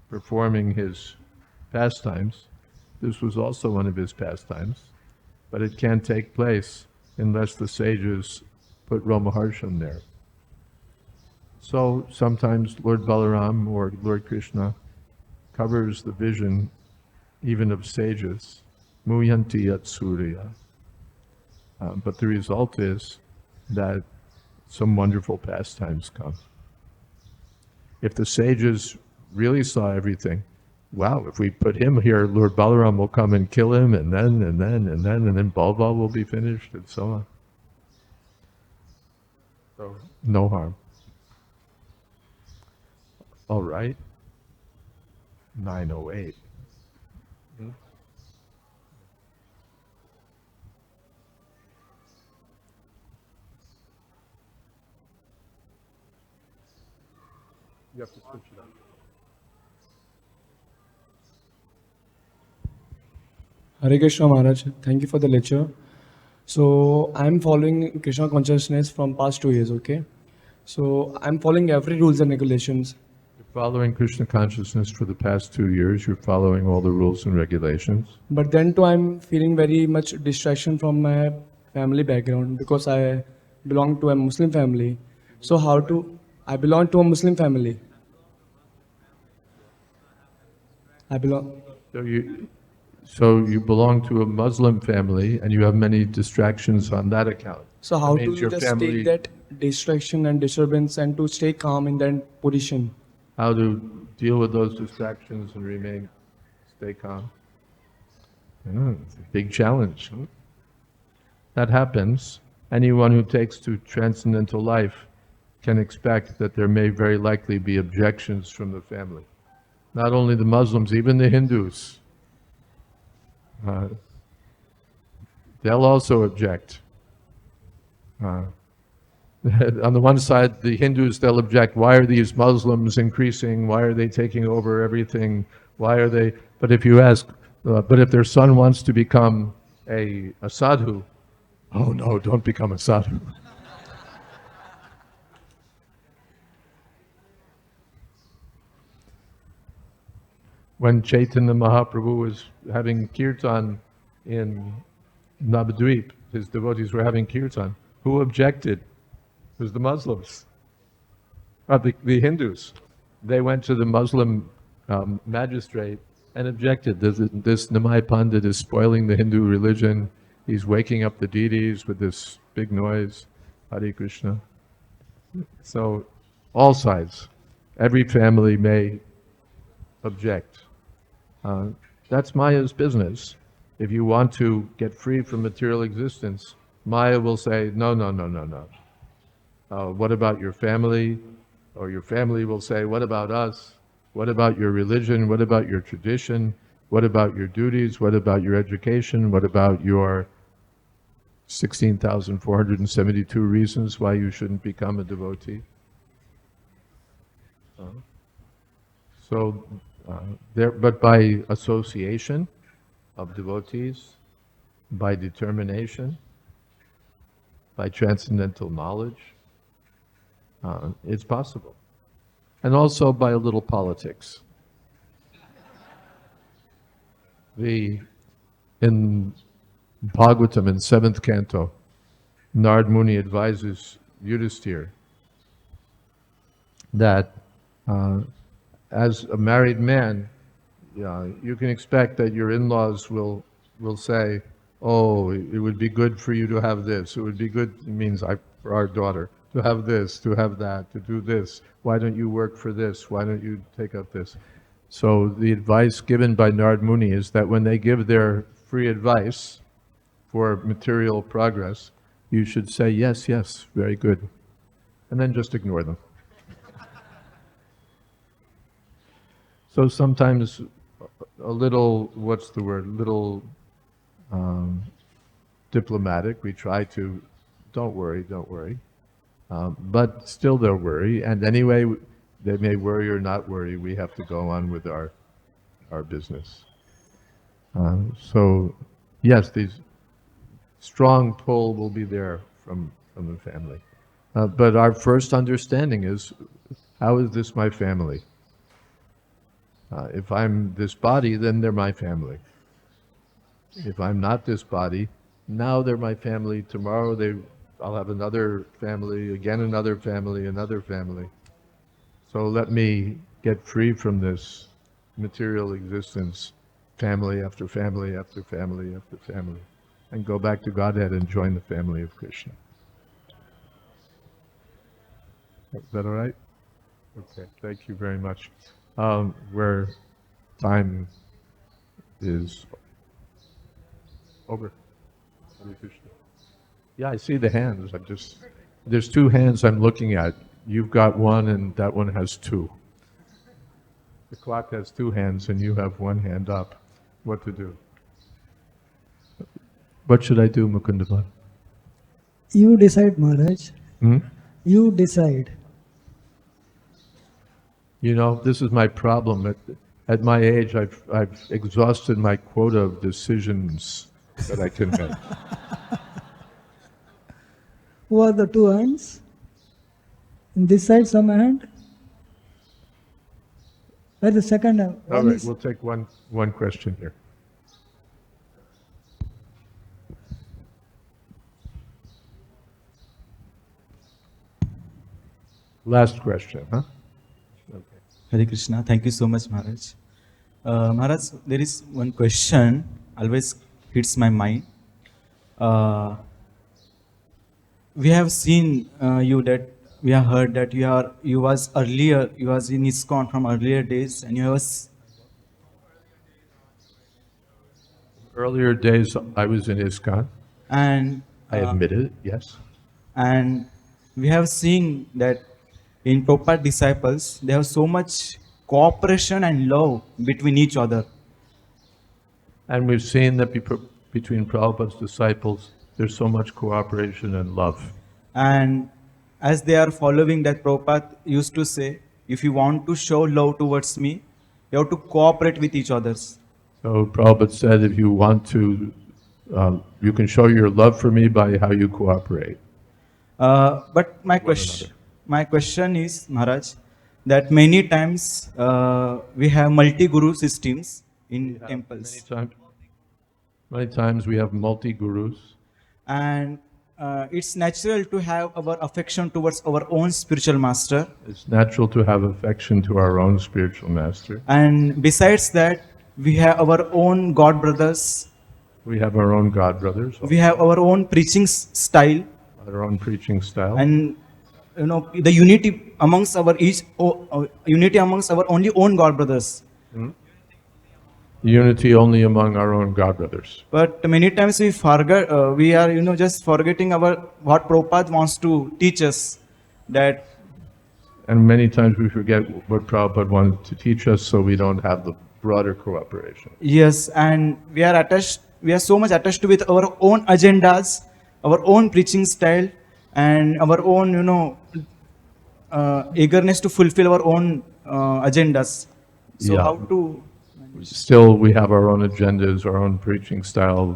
performing his pastimes. This was also one of his pastimes, but it can't take place unless the sages put Ramaharshan there. So sometimes Lord Balaram or Lord Krishna covers the vision even of sages, muyanti yat surya. But the result is that some wonderful pastimes come. If the sages really saw everything, wow, if we put him here, Lord Balaram will come and kill him, and then Balbal will be finished, and so on. So, no harm. All right. 9:08. You have to switch it on. Hare Krishna Maharaj, thank you for the lecture. So I'm following Krishna consciousness from past 2 years, okay? So I'm following every rules and regulations. You're following Krishna consciousness for the past 2 years. You're following all the rules and regulations. But then too I'm feeling very much distraction from my family background because I belong to a Muslim family. So I belong to a Muslim family. So you belong to a Muslim family, and you have many distractions on that account. So how That to means your just family- take that distraction and disturbance and to stay calm in that position? How to deal with those distractions and stay calm. It's a big challenge. That happens. Anyone who takes to transcendental life can expect that there may very likely be objections from the family. Not only the Muslims, even the Hindus. They'll also object. On the one side, the Hindus, they'll object, why are these Muslims increasing? Why are they taking over everything? Why are they... But if you ask, but if their son wants to become a sadhu, oh no, don't become a sadhu. When Chaitanya Mahaprabhu was having kirtan in Navadvip, his devotees were having kirtan. Who objected? It was the Muslims, the Hindus. They went to the Muslim magistrate and objected. This Nimai Pandit is spoiling the Hindu religion. He's waking up the deities with this big noise. Hare Krishna. So, all sides. Every family may object. That's Maya's business. If you want to get free from material existence, Maya will say, no. What about your family? Or your family will say, what about us? What about your religion? What about your tradition? What about your duties? What about your education? What about your 16,472 reasons why you shouldn't become a devotee? So, but by association of devotees, by determination, by transcendental knowledge, it's possible. And also by a little politics. In Bhagavatam, in 7th canto, Narad Muni advises Yudhisthira that as a married man, you can expect that your in-laws will say, oh, it would be good for you to have this. It would be good, it means for our daughter, to have this, to have that, to do this. Why don't you work for this? Why don't you take up this? So the advice given by Narad Muni is that when they give their free advice for material progress, you should say, yes, yes, very good. And then just ignore them. So sometimes a little, what's the word, little diplomatic, we try to, don't worry. But still they'll worry, and anyway, they may worry or not worry, we have to go on with our business. So yes, these strong pull will be there from the family. But our first understanding is, how is this my family? If I'm this body, then they're my family. If I'm not this body, now they're my family. Tomorrow I'll have another family, again another family, another family. So let me get free from this material existence, family after family after family after family, and go back to Godhead and join the family of Krishna. Is that all right? Okay, thank you very much. Where time is over. Hare Krishna. Yeah, I see the hands. There's two hands I'm looking at. You've got one and that one has two. The clock has two hands and you have one hand up. What to do? What should I do, Mukundabha? You decide, Maharaj. You decide. You know, this is my problem. At my age, I've exhausted my quota of decisions that I can make. Who are the two hands? In this side, some hand. Where the second hand? All right, we'll take one question here. Last question, huh? Hare Krishna. Thank you so much, Maharaj. Maharaj, there is one question always hits my mind. We have seen we have heard that you was in ISKCON from earlier days, and you was Earlier days, I was in ISKCON. and I admit it, yes. and we have seen that in Prabhupada disciples, they have so much cooperation and love between each other. And we've seen that between Prabhupada's disciples, there's so much cooperation and love. And as they are following that, Prabhupada used to say, if you want to show love towards me, you have to cooperate with each other. So Prabhupada said, if you want to, you can show your love for me by how you cooperate. But my question is, Maharaj, that many times we have multi-guru systems in temples. Many times we have multi-gurus. And it's natural to have our affection towards our own spiritual master. It's natural to have affection to our own spiritual master. And besides that, we have our own God brothers. We have our own God brothers. We have our own preaching style. Our own preaching style. And you know, the unity amongst our only own God brothers. Unity only among our own God brothers. But many times we forget, we are just forgetting what Prabhupada wants to teach us. And many times we forget what Prabhupada wanted to teach us, so we don't have the broader cooperation. Yes, and we are so much attached with our own agendas, our own preaching style, and our own eagerness to fulfill our own agendas. So Yeah. how to? Still, we have our own agendas, our own preaching style,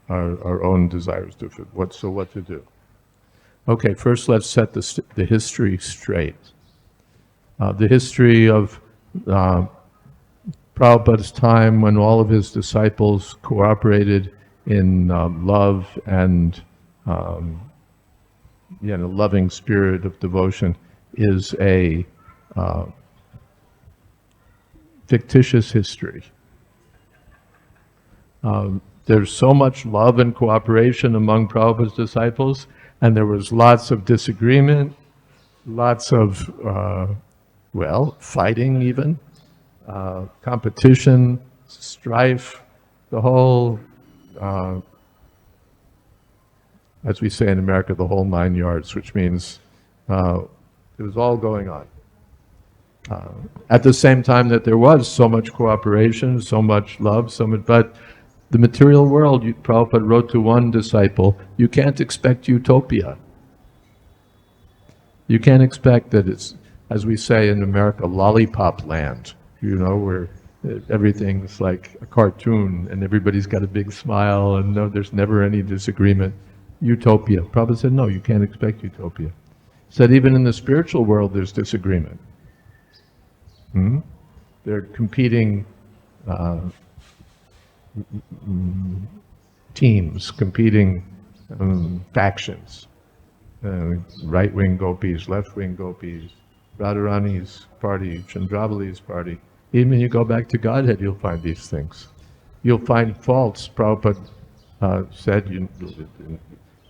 our own desires to what to do. Okay, first let's set the history straight. The history of Prabhupada's time, when all of his disciples cooperated in love and loving spirit of devotion, is a fictitious history. There's so much love and cooperation among Prabhupada's disciples, and there was lots of disagreement, lots of, fighting even, competition, strife, the whole, as we say in America, the whole 9 yards, which means it was all going on. At the same time that there was so much cooperation, so much love, but the material world, Prabhupada wrote to one disciple, you can't expect utopia. You can't expect that it's, as we say in America, lollipop land, where everything's like a cartoon and everybody's got a big smile and no, there's never any disagreement. Utopia. Prabhupada said, no, you can't expect utopia. He said even in the spiritual world there's disagreement. They're competing teams, competing factions. Right-wing gopis, left-wing gopis, Radharani's party, Chandrabali's party. Even when you go back to Godhead, you'll find these things. You'll find faults. Prabhupada said in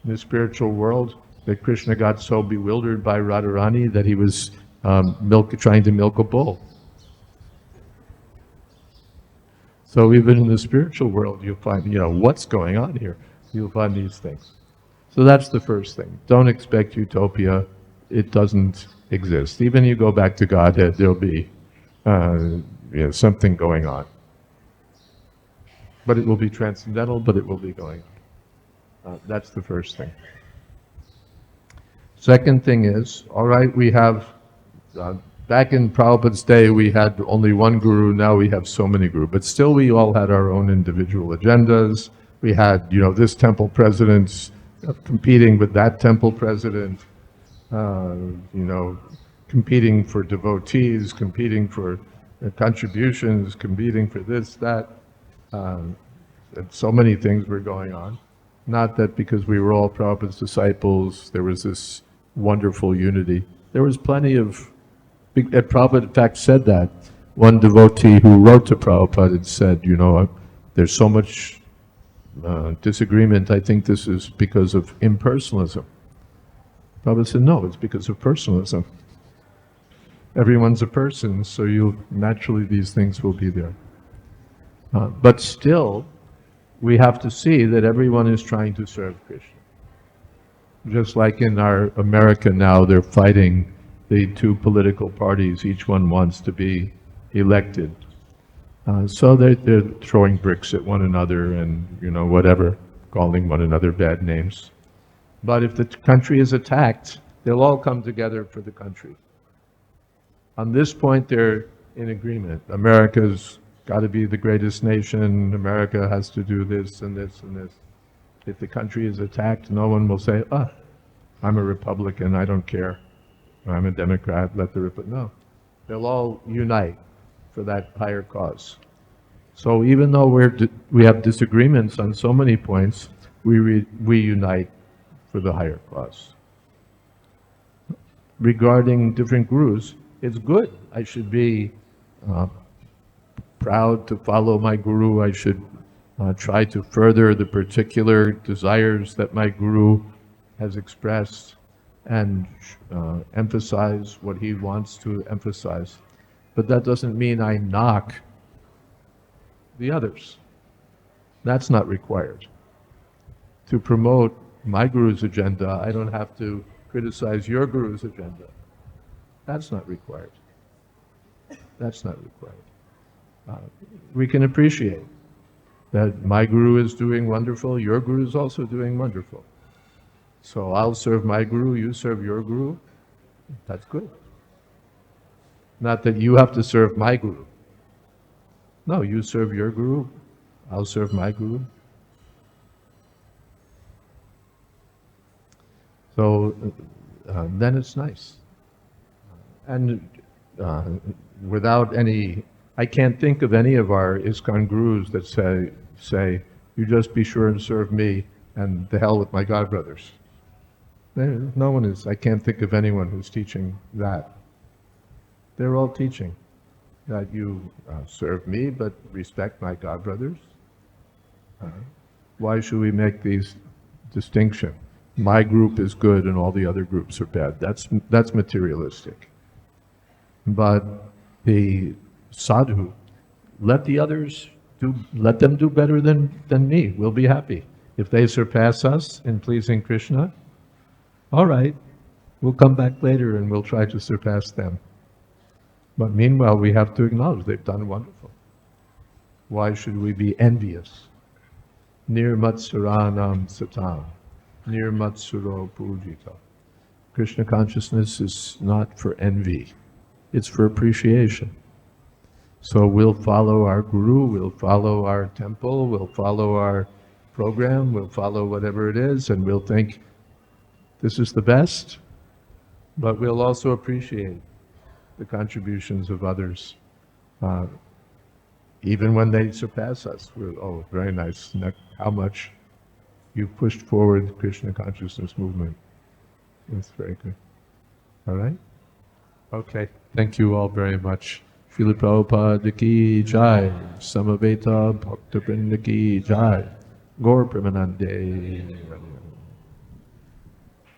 the spiritual world that Krishna got so bewildered by Radharani that he was trying to milk a bull. So even in the spiritual world, you'll find, what's going on here? You'll find these things. So that's the first thing. Don't expect utopia. It doesn't exist. Even you go back to Godhead, there'll be something going on. But it will be transcendental, but it will be going on. That's the first thing. Second thing is, all right, we have, back in Prabhupada's day, we had only one guru, now we have so many gurus. But still we all had our own individual agendas. We had, this temple president's competing with that temple president, competing for devotees, competing for contributions, competing for this, that. And so many things were going on. Not that because we were all Prabhupada's disciples, there was this wonderful unity. There was plenty of, Prabhupada in fact said that. One devotee who wrote to Prabhupada and said, there's so much disagreement, I think this is because of impersonalism. Prabhupada said, no, it's because of personalism. Everyone's a person, so naturally these things will be there. But still, we have to see that everyone is trying to serve Krishna. Just like in our America now, they're fighting the two political parties. Each one wants to be elected. So they're throwing bricks at one another and, whatever, calling one another bad names. But if the country is attacked, they'll all come together for the country. On this point, they're in agreement. America's got to be the greatest nation. America has to do this and this and this. If the country is attacked, no one will say, I'm a Republican, I don't care. I'm a Democrat, no. They'll all unite for that higher cause. So even though we have disagreements on so many points, we unite for the higher cause. Regarding different gurus, it's good. I should be proud to follow my guru. I should try to further the particular desires that my guru has expressed and emphasize what he wants to emphasize. But that doesn't mean I knock the others. That's not required. To promote my guru's agenda, I don't have to criticize your guru's agenda. That's not required. That's not required. We can appreciate that my guru is doing wonderful, your guru is also doing wonderful. So I'll serve my guru, you serve your guru. That's good. Not that you have to serve my guru. No, you serve your guru, I'll serve my guru. So then it's nice. And without any, I can't think of any of our ISKCON gurus that say, you just be sure and serve me and the hell with my godbrothers. No one is, I can't think of anyone who's teaching that. They're all teaching that you serve me, but respect my godbrothers. Why should we make these distinctions? My group is good and all the other groups are bad. That's materialistic. But the sadhu, let the others let them do better than me. We'll be happy. If they surpass us in pleasing Krishna, all right, we'll come back later and we'll try to surpass them. But meanwhile, we have to acknowledge they've done wonderful. Why should we be envious? Nirmatsuranam satam, nirmatsuro pujita. Krishna consciousness is not for envy, it's for appreciation. So we'll follow our guru, we'll follow our temple, we'll follow our program, we'll follow whatever it is, and we'll think this is the best, but we'll also appreciate the contributions of others. Even when they surpass us, oh, very nice. How much you've pushed forward the Krishna consciousness movement. It's very good. All right? Okay. Thank you all very much. Srila Prabhupada ki jai, Samaveta Bhakta Vrinda ki jai, Gaur Premanande.